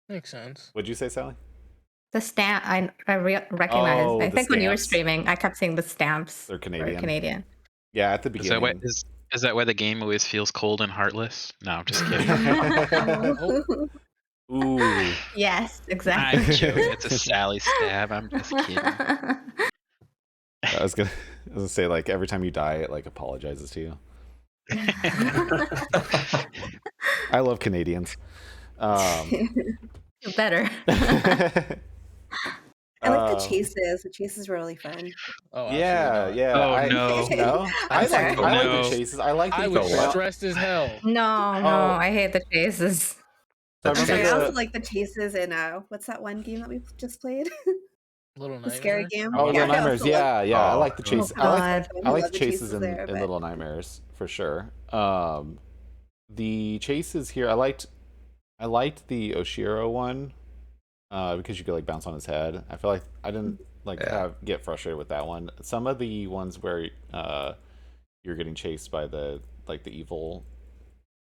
S3: Makes sense.
S1: What'd you say, Sally?
S6: The stamp I recognize.
S1: Oh,
S6: I
S1: the
S6: think when you were
S1: stamps.
S6: streaming, I kept seeing the stamps.
S1: They're
S6: were
S1: Canadian.
S6: Canadian.
S1: Yeah, at the
S7: Is that why
S1: beginning.
S7: is that why the game always feels cold and heartless? No, I'm just kidding.
S1: Ooh.
S6: Yes, exactly.
S7: I'm joking. It's a Sally stab. I'm just kidding.
S1: I was gonna say, like, every time you die, it like apologizes to you. I love Canadians.
S6: Better.
S4: I like the chases. The chases were really fun.
S3: Oh,
S1: Yeah,
S3: absolutely
S1: yeah.
S7: Oh,
S1: I,
S7: no.
S1: No, I
S6: sorry.
S1: like
S7: No.
S1: the chases. I like
S3: not.
S1: the
S3: I was
S1: well,
S3: stressed as hell.
S6: No,
S1: Oh.
S6: I hate the chases.
S1: I
S4: I'm sorry, I
S1: remember
S4: also
S1: the,
S4: like the chases in what's that one game that we just played?
S3: Little
S4: The scary
S3: Nightmares.
S4: game.
S1: oh,
S4: Yeah,
S1: Little
S4: I
S1: Nightmares.
S4: also love-
S1: Yeah, yeah. I
S5: Oh,
S1: like the
S5: oh
S1: chase.
S6: God.
S1: I like
S4: love
S1: the chases in
S4: there, but-
S1: Little Nightmares for sure. The chases here, I liked the Oshiro one, because you could like bounce on his head. I feel like I didn't like get frustrated with that one. Some of the ones where you're getting chased by the evil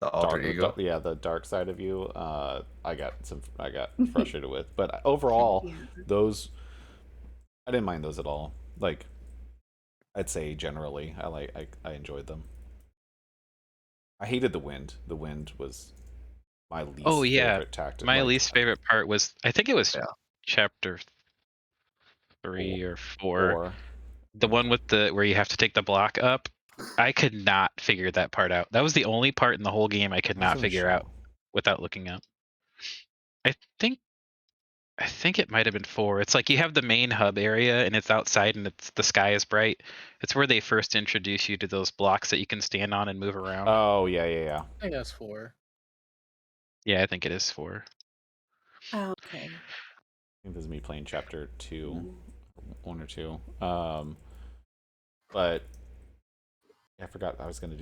S5: The alter ego.
S1: the dark side of you. I got frustrated with, but overall,
S4: Yeah.
S1: those I didn't mind those at all. Like, I'd say generally, I enjoyed them. I hated the wind. The wind was my least
S7: Oh yeah,
S1: favorite tactic.
S7: my
S1: like,
S7: least favorite part was I think it was
S5: Yeah.
S7: chapter 3 or 4.
S1: or
S7: The one with the where you have to take the block up. I could not figure that part out. That was the only part in the whole game I could
S1: I was
S7: not
S1: gonna
S7: figure
S1: show.
S7: out without looking up. I think it might have been 4. It's like you have the main hub area and it's outside and the sky is bright. It's where they first introduce you to those blocks that you can stand on and move around.
S1: Oh yeah.
S3: I think that's 4.
S7: Yeah, I think it is 4.
S4: Oh, okay.
S1: I think this is me playing chapter 2,
S4: Mm.
S1: 1 or 2. But I forgot I was gonna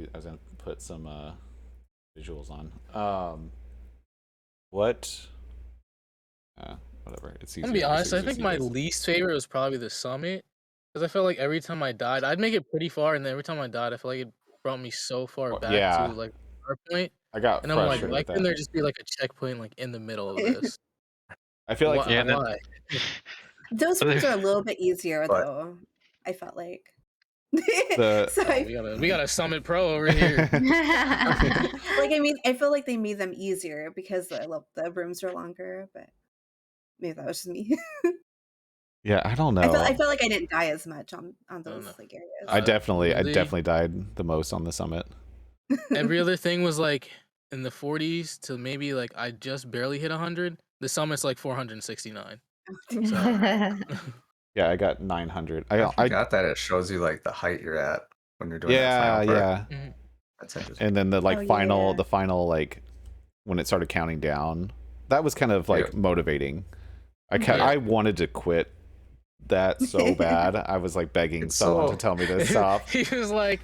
S1: put some visuals on. What? Whatever. It's easier.
S3: I'm gonna be honest. I
S1: easier to
S3: think
S1: see
S3: my
S1: this.
S3: least favorite was probably the summit, because I felt like every time I died, I'd make it pretty far, and then every time I died, I feel like it brought me so far back
S1: Yeah,
S3: to like our point,
S1: I got
S3: and I'm like,
S1: frustrated
S3: why
S1: with
S3: couldn't
S1: that.
S3: there just be like a checkpoint like in the middle of this?
S1: I feel like
S3: Why?
S7: Yeah, and then-
S3: Why?
S4: Those
S7: Well,
S4: ones are a little bit easier
S5: But-
S4: though. I felt like.
S1: The-
S4: so
S3: Oh, we got a summit pro over here.
S4: like I mean, I feel like they made them easier because the rooms are longer, but maybe that was just me.
S1: yeah, I don't know.
S4: I felt like I didn't die as much on those
S3: know.
S4: like areas.
S1: I definitely
S3: really?
S1: died the most on the summit.
S3: Every other thing was like in the 40s to maybe like I just barely hit 100. The summit's like 469.
S1: Yeah, I got 900.
S5: I forgot that it shows you like the height you're at when you're doing that
S1: yeah,
S5: final part.
S1: yeah.
S3: Mhm.
S5: That's interesting.
S1: And then the
S4: Oh,
S1: final
S4: yeah.
S1: the final like when it started counting down, that was kind of like
S5: Yeah.
S1: motivating.
S3: Yeah.
S1: I wanted to quit that so bad. I was like begging
S5: It's
S1: someone
S5: so-
S1: to tell me to stop.
S3: He was like,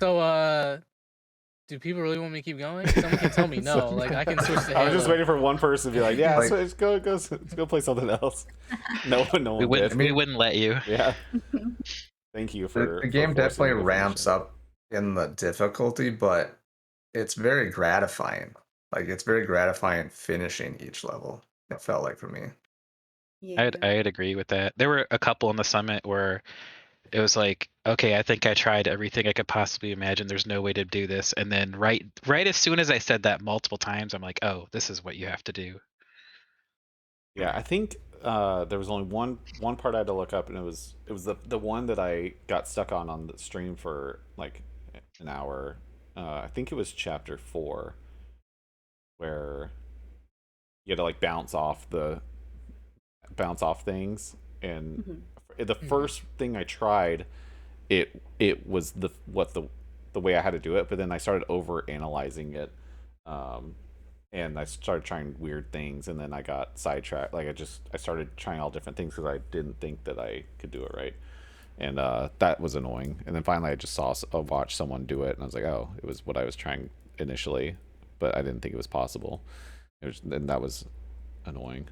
S3: so do people really want me to keep going? Someone can tell me no. Like I can switch to Halo.
S1: I was just waiting for one person to be like, "Yeah,
S5: Like-
S1: switch, go play something else." No one
S7: we
S1: did.
S7: wouldn't let you.
S1: Yeah. Thank you for
S5: The game
S1: for forcing
S5: definitely
S1: me to
S5: ramps
S1: finish it.
S5: up in the difficulty, but it's very gratifying. Like it's very gratifying finishing each level. It felt like for me.
S4: Yeah.
S7: I'd agree with that. There were a couple on the summit where it was like, okay, I think I tried everything I could possibly imagine. There's no way to do this. And then right as soon as I said that multiple times, I'm like, oh, this is what you have to do.
S1: Yeah, I think there was only one part I had to look up, and it was the one that I got stuck on the stream for like an hour. I think it was chapter 4, where you had to like bounce off things, and
S4: Mhm.
S1: the first thing I tried, it was the way I had to do it, but then I started over analyzing it. And I started trying weird things, and then I got sidetracked. Like I started trying all different things because I didn't think that I could do it right, and that was annoying. And then finally, I just watched someone do it, and I was like, oh, it was what I was trying initially, but I didn't think it was possible. And that was annoying.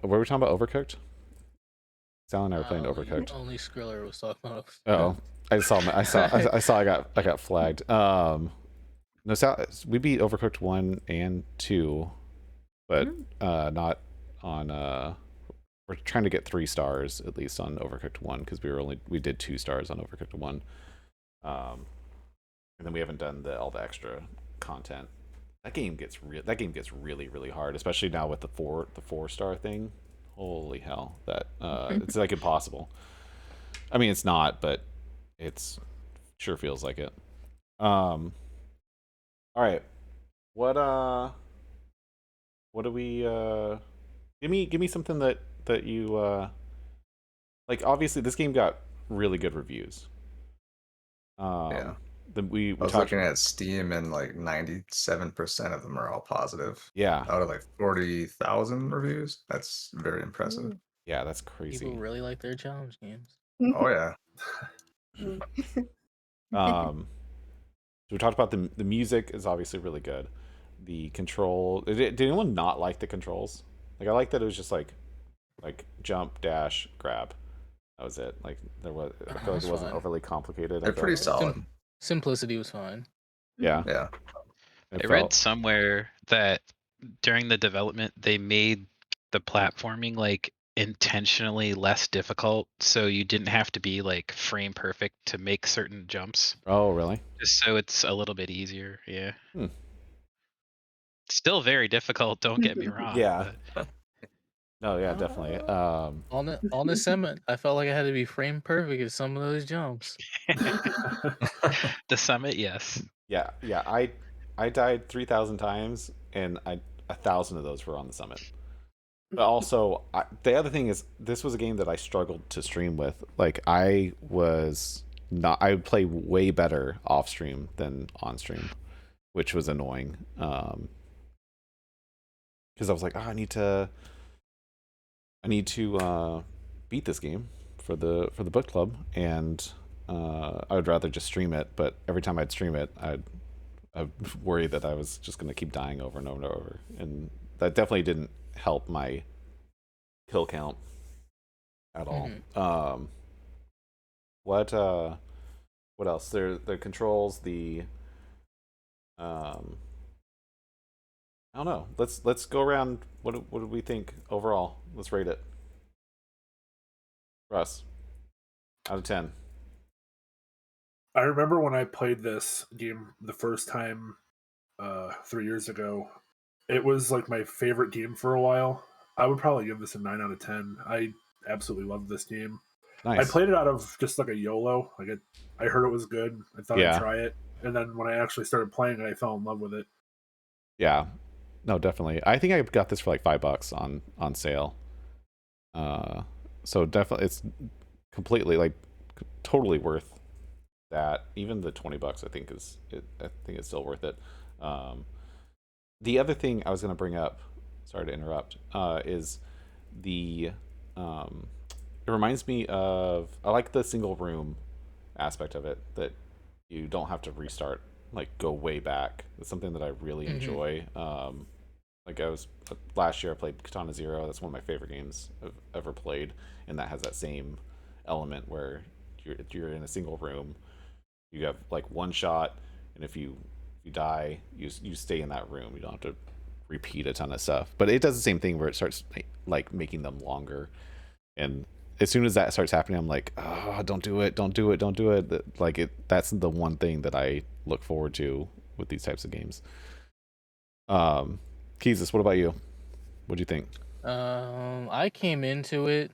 S1: Were we talking about Overcooked? Sal and I were playing Overcooked.
S3: Only Skriller was talking about.
S1: Oh, I saw. I got flagged. No, Sal, we beat Overcooked 1 and 2, but not on. We're trying to get 3 stars at least on Overcooked 1 because we did 2 stars on Overcooked 1, and then we haven't done all the extra content. That game gets really really hard, especially now with the 4-star thing. Holy hell, that it's like impossible. I mean, it's not, but it's sure feels like it. All right. What do we give me something that you like. Obviously this game got really good reviews.
S5: Yeah.
S1: We
S5: I was
S1: talked,
S5: looking at Steam and like 97% of them are all positive.
S1: yeah,
S5: Out of like 40,000 reviews. That's very impressive.
S1: yeah, that's crazy.
S3: People really like their challenge games.
S5: Oh yeah.
S1: So we talked about the music is obviously really good. The control, did anyone not like the controls? Like I like that it was just like jump, dash, grab. That was it. Like I feel like it wasn't
S3: fine.
S1: overly complicated.
S5: They're pretty solid.
S3: Simplicity was fine.
S1: Yeah.
S5: Yeah.
S7: I read somewhere that during the development they made the platforming like intentionally less difficult, so you didn't have to be like frame perfect to make certain jumps.
S1: Oh, really?
S7: Just so it's a little bit easier. Yeah.
S1: Hmm.
S7: Still very difficult. Don't get me wrong.
S1: Yeah.
S7: But...
S1: No, yeah, definitely.
S3: On the summit, I felt like I had to be frame perfect at some of those jumps.
S7: The summit, yes.
S1: Yeah. I died 3,000 times, and 1,000 of those were on the summit. But also, the other thing is, this was a game that I struggled to stream with. Like, I would play way better off stream than on stream, which was annoying. Because I was like, I need to beat this game for the book club, and I would rather just stream it. But every time I'd stream it, I'd worry that I was just going to keep dying over and over and over, and that definitely didn't help my kill count at all. What else? The controls, I don't know. Let's go around. What do we think overall? Let's rate it. Russ, out of 10.
S2: I remember when I played this game the first time 3 years ago. It was like my favorite game for a while. I would probably give this a 9 out of 10. I absolutely loved this game.
S1: Nice.
S2: I played it out of just like a YOLO. I heard it was good. I thought
S1: Yeah.
S2: I'd try it, and then when I actually started playing it, I fell in love with it.
S1: Yeah, no, definitely. I think I got this for like $5 on sale. So definitely, it's completely like totally worth that. Even the $20, I think I think it's still worth it. The other thing I was going to bring up, sorry to interrupt, is the it reminds me of, I like the single room aspect of it, that you don't have to restart, like go way back. It's something that I really enjoy. Like last year I played Katana Zero. That's one of my favorite games I've ever played, and that has that same element where you're in a single room. You have like one shot, and if you die, you stay in that room. You don't have to repeat a ton of stuff. But it does the same thing where it starts like making them longer, and as soon as that starts happening, I'm like, oh, don't do it. Like that's the one thing that I look forward to with these types of games. Keezus, what about you? What do you think?
S3: I came into it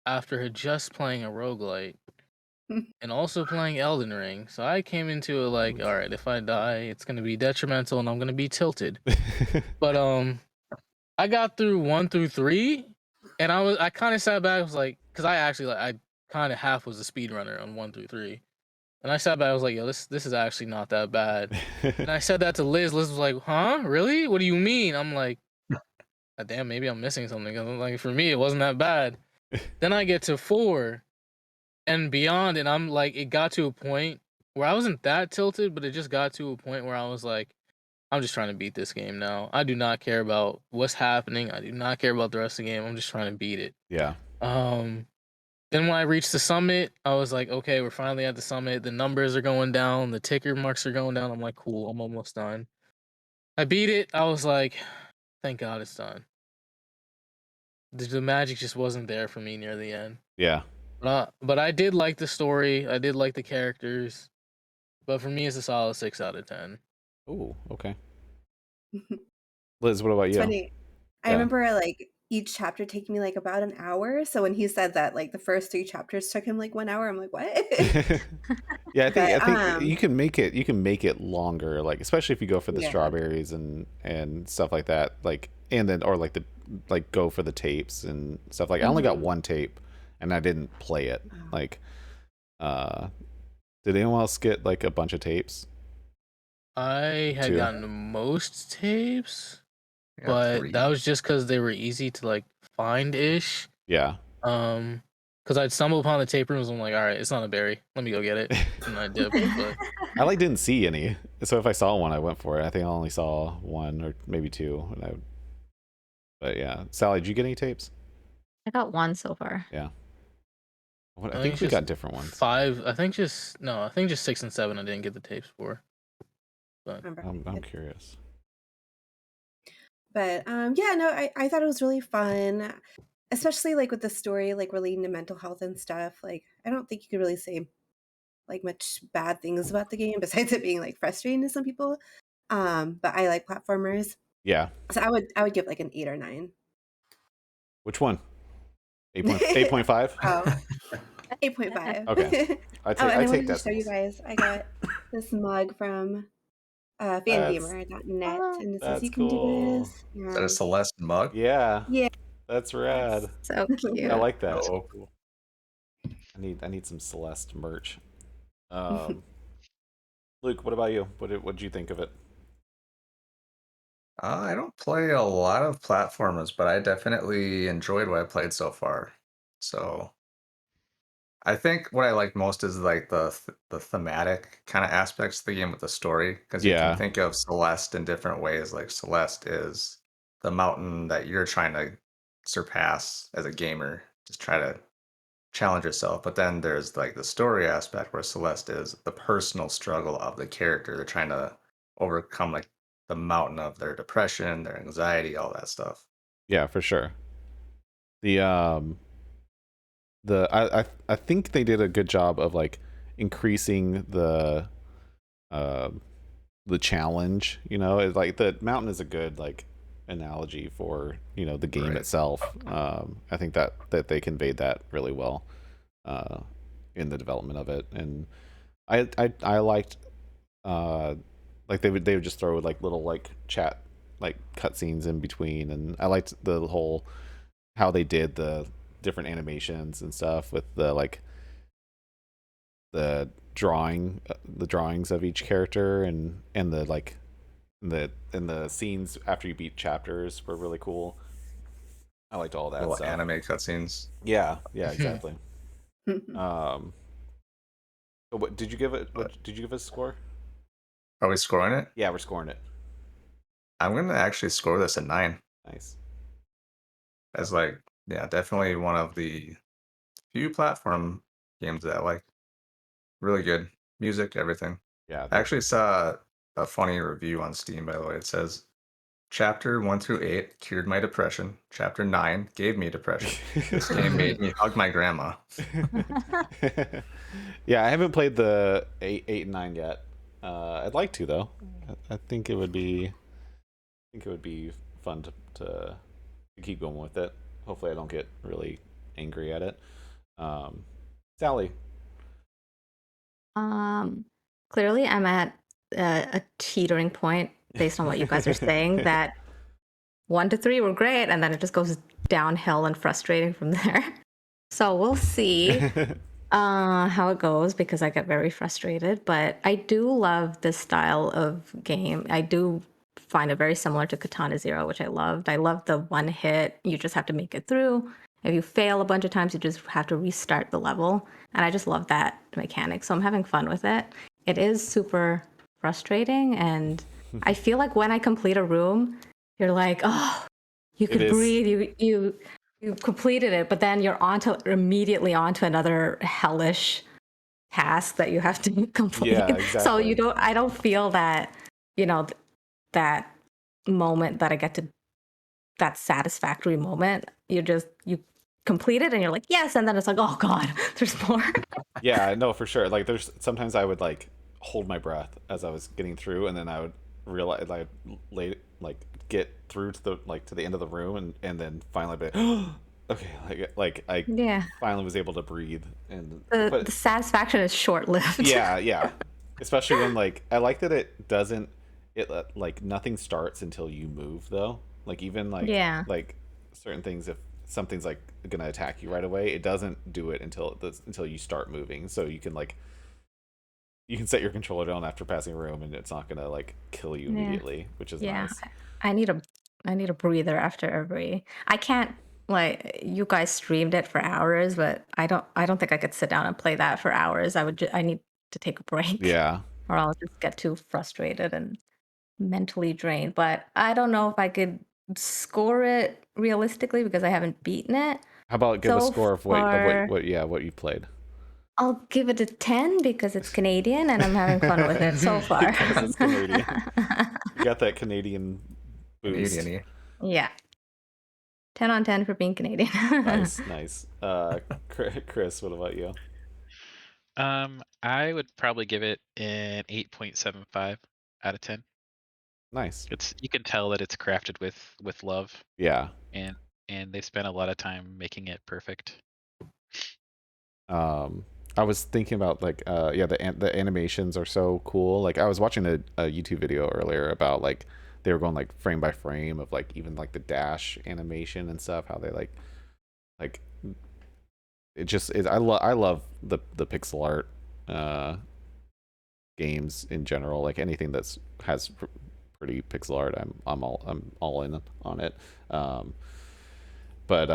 S3: after just playing a roguelite and also playing Elden Ring. So I came into it like, all right, if I die, it's gonna be detrimental and I'm gonna be tilted. But I got through 1 through 3, and I kind of sat back. I was like, because I kind of half was a speedrunner on 1 through 3, and I sat back. I was like, yo, this is actually not that bad. And I said that to Liz. Liz was like, huh, really? What do you mean? I'm like, damn, maybe I'm missing something. 'Cause, like, for me, it wasn't that bad. Then I get to 4 and beyond, and I'm like, it got to a point where I wasn't that tilted, but it just got to a point where I was like, I'm just trying to beat this game now. I do not care about what's happening. I do not care about the rest of the game. I'm just trying to beat it.
S1: Yeah.
S3: Then when I reached the summit, I was like, okay, we're finally at the summit. The numbers are going down. The ticker marks are going down. I'm like, cool, I'm almost done. I beat it. I was like, thank God it's done. The magic just wasn't there for me near the end.
S1: Yeah.
S3: But I did like the story. I did like the characters. But for me, it's a solid 6 out of 10.
S1: Oh, okay. Liz, what about
S4: It's
S1: you?
S4: funny. I remember like each chapter taking me like about an hour. So when he said that like the first 3 chapters took him like 1 hour, I'm like, what?
S1: Yeah, I think
S4: But,
S1: you can make it longer, like especially if you go for the strawberries and stuff like that, like, and then or like go for the tapes and stuff. Like I only got 1 tape and I didn't play it. Like did anyone else get like a bunch of tapes?
S3: I had
S1: 2?
S3: gotten most tapes,
S5: Yeah,
S3: but
S5: 3.
S3: that was just because they were easy to like find ish.
S1: Yeah.
S3: Because I'd stumble upon the tape rooms. I'm like, all right, it's not a berry. Let me go get it, and I dipped. But
S1: I like didn't see any, so if I saw one, I went for it. I think I only saw 1 or maybe 2, and but yeah, Sally, did you get any tapes?
S6: I got 1 so far.
S1: Yeah. I think we got different ones.
S3: 5. I think just 6 and 7. I didn't get the tapes for. But
S4: remember.
S1: I'm curious.
S4: But yeah, no, I thought it was really fun, especially like with the story, like relating to mental health and stuff. Like, I don't think you could really say like much bad things about the game besides it being like frustrating to some people. But I like platformers,
S1: Yeah.
S4: so I would give like an 8 or 9.
S1: Which one? 8.5?
S4: Oh, 8.5.
S1: Okay. I
S4: Oh, and I
S1: take
S4: wanted to show you
S1: decimals.
S4: guys. I got this mug from fangamer.net,
S6: Oh,
S4: and it says
S1: That's
S4: you can do
S1: cool.
S4: this.
S5: Is that a Celeste mug?
S1: Yeah.
S4: Yeah.
S1: That's rad.
S6: so cute.
S1: I like that.
S5: Oh, cool.
S1: I need some Celeste merch. Luke, what about you? What did you think of it?
S5: I don't play a lot of platformers, but I definitely enjoyed what I played so far. So I think what I like most is like the thematic kind of aspects of the game with the story, because you can
S1: Yeah.
S5: think of Celeste in different ways. Like Celeste is the mountain that you're trying to surpass as a gamer, just try to challenge yourself. But then there's like the story aspect where Celeste is the personal struggle of the character. They're trying to overcome like the mountain of their depression, their anxiety, all that stuff.
S1: Yeah, for sure. I think they did a good job of like increasing uh the challenge, it's like the mountain is a good like analogy for, the game
S5: Right.
S1: itself. I think that they conveyed that really well uh in the development of it. And I liked like they would just throw like little like chat like cutscenes in between, and I liked the whole how they did the different animations and stuff with the like the drawings of each character, and the like the scenes after you beat chapters were really cool. I liked all that
S5: Little
S1: stuff.
S5: anime cutscenes.
S1: Yeah, exactly. So what did you give it?
S5: But
S1: What did you give it a score?
S5: are we scoring it?
S1: Yeah, we're scoring it.
S5: I'm gonna actually score this at 9.
S1: Nice.
S5: As like, yeah, definitely one of the few platform games that I like. Really good music, everything.
S1: Yeah,
S5: I actually saw a funny review on Steam, by the way. It says, Chapter 1 through 8 cured my depression. Chapter 9 gave me depression. This game made me hug my grandma.
S1: Yeah, I haven't played the 8 and 9 yet. I'd like to though. I think it would be fun to keep going with it. Hopefully, I don't get really angry at it. Sally.
S6: Clearly, I'm at a teetering point based on what you guys are saying. That 1 to 3 were great, and then it just goes downhill and frustrating from there. So we'll see how it goes, because I get very frustrated. But I do love this style of game. I do find it very similar to Katana Zero, which I loved. I love the one hit. You just have to make it through. If you fail a bunch of times, you just have to restart the level. And I just love that mechanic. So I'm having fun with it. It is super frustrating. And I feel like when I complete a room, you're like, oh, you could breathe. You completed it, but then you're immediately onto another hellish task that you have to complete.
S1: Yeah, exactly.
S6: So I don't feel that, that moment that I get to, that satisfactory moment. You complete it and you're like, yes, and then it's like, oh god, there's more.
S1: Yeah, no, for sure. Like there's sometimes I would like hold my breath as I was getting through, and then I would realize get through to the end of the room, and then finally be okay, like I finally was able to breathe, and
S6: the satisfaction is short-lived.
S1: Yeah. Especially when like I like that it doesn't like nothing starts until you move though. Like even like certain things, if something's like gonna attack you right away, it doesn't do it until you start moving. So you can set your controller down after passing a room, and it's not gonna like kill you immediately, which is nice.
S6: I need a breather after every. I can't, like, you guys streamed it for hours, but I don't think I could sit down and play that for hours. I need to take a break.
S1: Yeah.
S6: Or I'll just get too frustrated and mentally drained. But I don't know if I could score it realistically because I haven't beaten it.
S1: How about give a
S6: So
S1: score of what you played?
S6: I'll give it a 10 because it's Canadian and I'm having fun with it so far.
S1: Because it's Canadian. You got that Canadian boost.
S5: Canadian-y.
S6: Yeah. 10 on 10 for being Canadian.
S1: Nice. Chris, what about you?
S7: I would probably give it an 8.75 out of 10.
S1: Nice.
S7: You can tell that it's crafted with love,
S1: Yeah.
S7: and they spent a lot of time making it perfect.
S1: I was thinking about like the animations are so cool. Like I was watching a YouTube video earlier about like they were going like frame by frame of like even like the dash animation and stuff, how they like it just is. I love the pixel art games in general. Like anything that's has pretty pixel art, I'm all in on it. But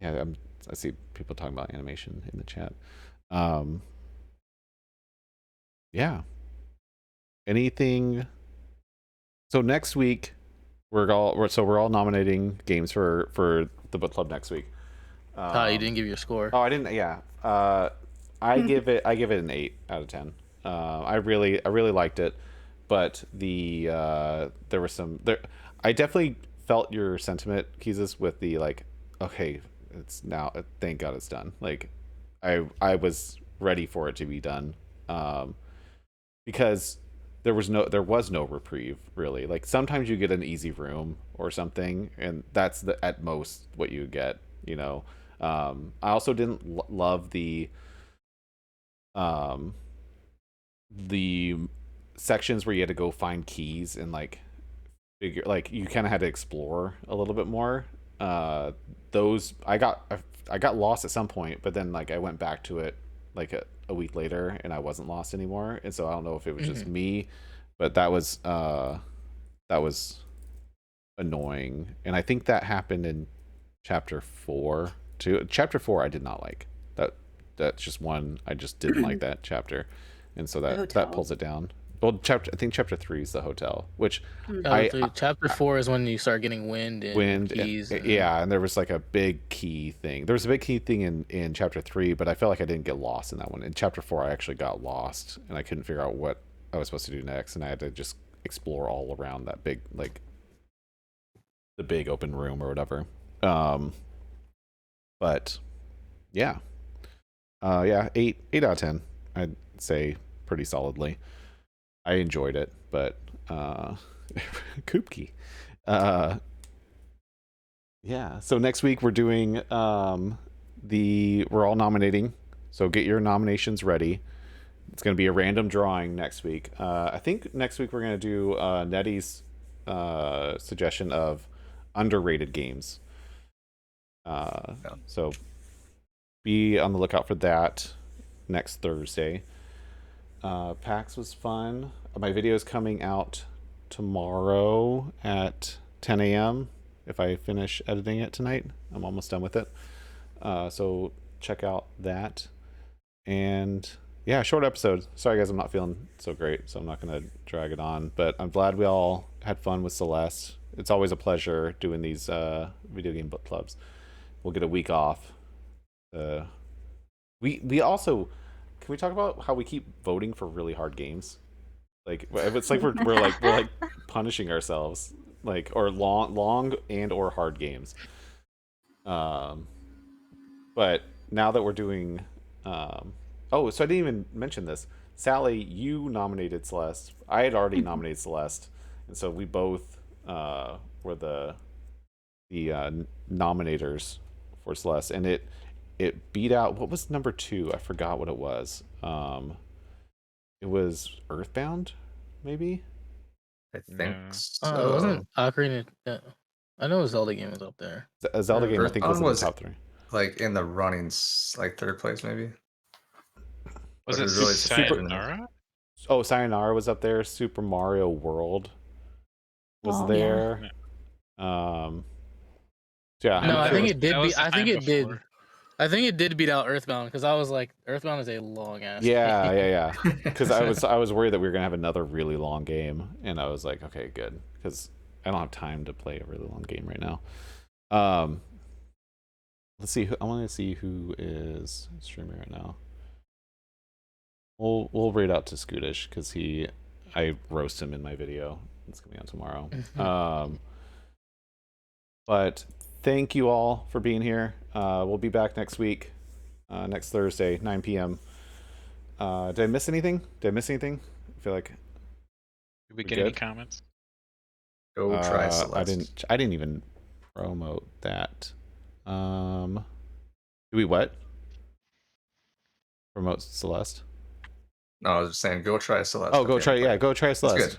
S1: yeah, I see people talking about animation in the chat. Yeah. Anything? So next week we're all nominating games for the book club next week.
S3: You didn't give your score.
S1: Oh, I didn't. Yeah. I give it an 8 out of 10. I really liked it, but there were some there. I definitely felt your sentiment, Keezus, with the like. Okay, it's now. Thank God it's done. Like, I was ready for it to be done, because there was no reprieve really. Like sometimes you get an easy room or something, and that's at most what you get. You know. I also didn't love the sections where you had to go find keys and like figure, like you kind of had to explore a little bit more. Those I got lost at some point, but then like I went back to it like a week later and I wasn't lost anymore. And so I don't know if it was just me, but that was annoying. And I think that happened in chapter 4 too. Chapter 4 I did not like. That's just one, I just didn't like that chapter, and so that pulls it down. Well, I think chapter 3 is the hotel, which
S3: Chapter 4 is when you start getting wind and keys.
S1: Yeah, and there was like a big key thing. There was a big key thing in chapter 3, but I felt like I didn't get lost in that one. In chapter 4, I actually got lost, and I couldn't figure out what I was supposed to do next, and I had to just explore all around that big, like, the big open room or whatever. But yeah. 8 out of 10. I'd say pretty solidly. I enjoyed it, but Koopke. Yeah. So next week we're doing we're all nominating. So get your nominations ready. It's going to be a random drawing next week. I think next week we're going to do Nettie's suggestion of underrated games. So be on the lookout for that next Thursday. PAX was fun. My video is coming out tomorrow at 10 a.m. if I finish editing it tonight. I'm almost done with it. So check out that. And yeah, short episode. Sorry guys, I'm not feeling so great, so I'm not going to drag it on. But I'm glad we all had fun with Celeste. It's always a pleasure doing these video game book clubs. We'll get a week off. We also, can we talk about how we keep voting for really hard games? Like it's like we're like punishing ourselves, like, or long and or hard games. But now that we're doing so I didn't even mention this. Sally, you nominated Celeste. I had already nominated Celeste, and so we both were the nominators for Celeste, and it beat out, what was number 2? I forgot what it was. It was Earthbound, maybe?
S5: I think
S7: No.
S5: so.
S3: It wasn't Ocarina. I know a Zelda game was up there.
S1: A Zelda game, I think, was in the top 3.
S5: Like in the running, like 3rd place, maybe.
S7: Was it
S5: really
S7: Sayonara?
S1: Oh, Sayonara was up there. Super Mario World was there.
S3: No,
S1: Yeah.
S3: I think it did.
S7: Before.
S3: I think it did beat out Earthbound, because I was like, Earthbound is a long ass.
S1: Yeah. Because I was worried that we were gonna have another really long game, and I was like, okay, good, because I don't have time to play a really long game right now. Let's see. I want to see who is streaming right now. We'll raid out to Scootish because I roast him in my video. It's coming out tomorrow. But thank you all for being here. We'll be back next week, next Thursday, 9 p.m. Did I miss anything? I feel like.
S7: Did we get any comments?
S5: Go try Celeste.
S1: I didn't even promote that. Do we what? Promote Celeste?
S5: No, I was just saying, go try Celeste.
S1: Oh, go try. Go try Celeste.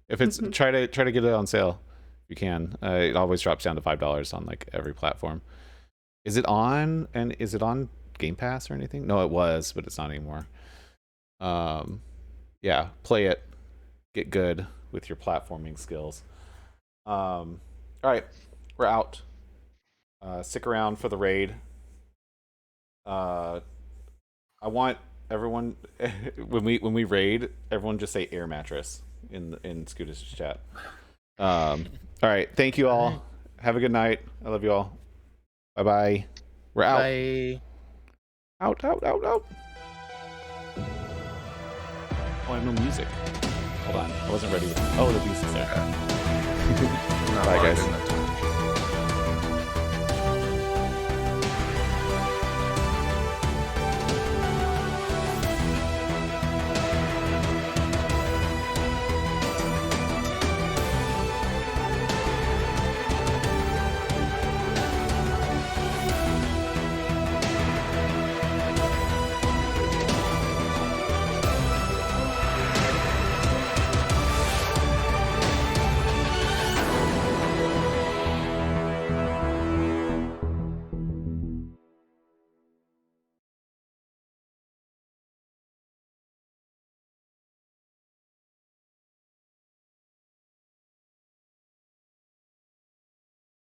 S1: If it's try to get it on sale, if you can. It always drops down to $5 on like every platform. Is it on Game Pass or anything? No, it was, but it's not anymore. Yeah, play it. Get good with your platforming skills. All right, we're out. Stick around for the raid. I want everyone when we raid, everyone just say air mattress in Scoot's chat. All right, thank you all. Have a good night. I love you all. Bye. We're out.
S3: Bye.
S1: Out. Oh, I have no music. Hold on, I wasn't ready. Oh, the music's there. Bye, guys.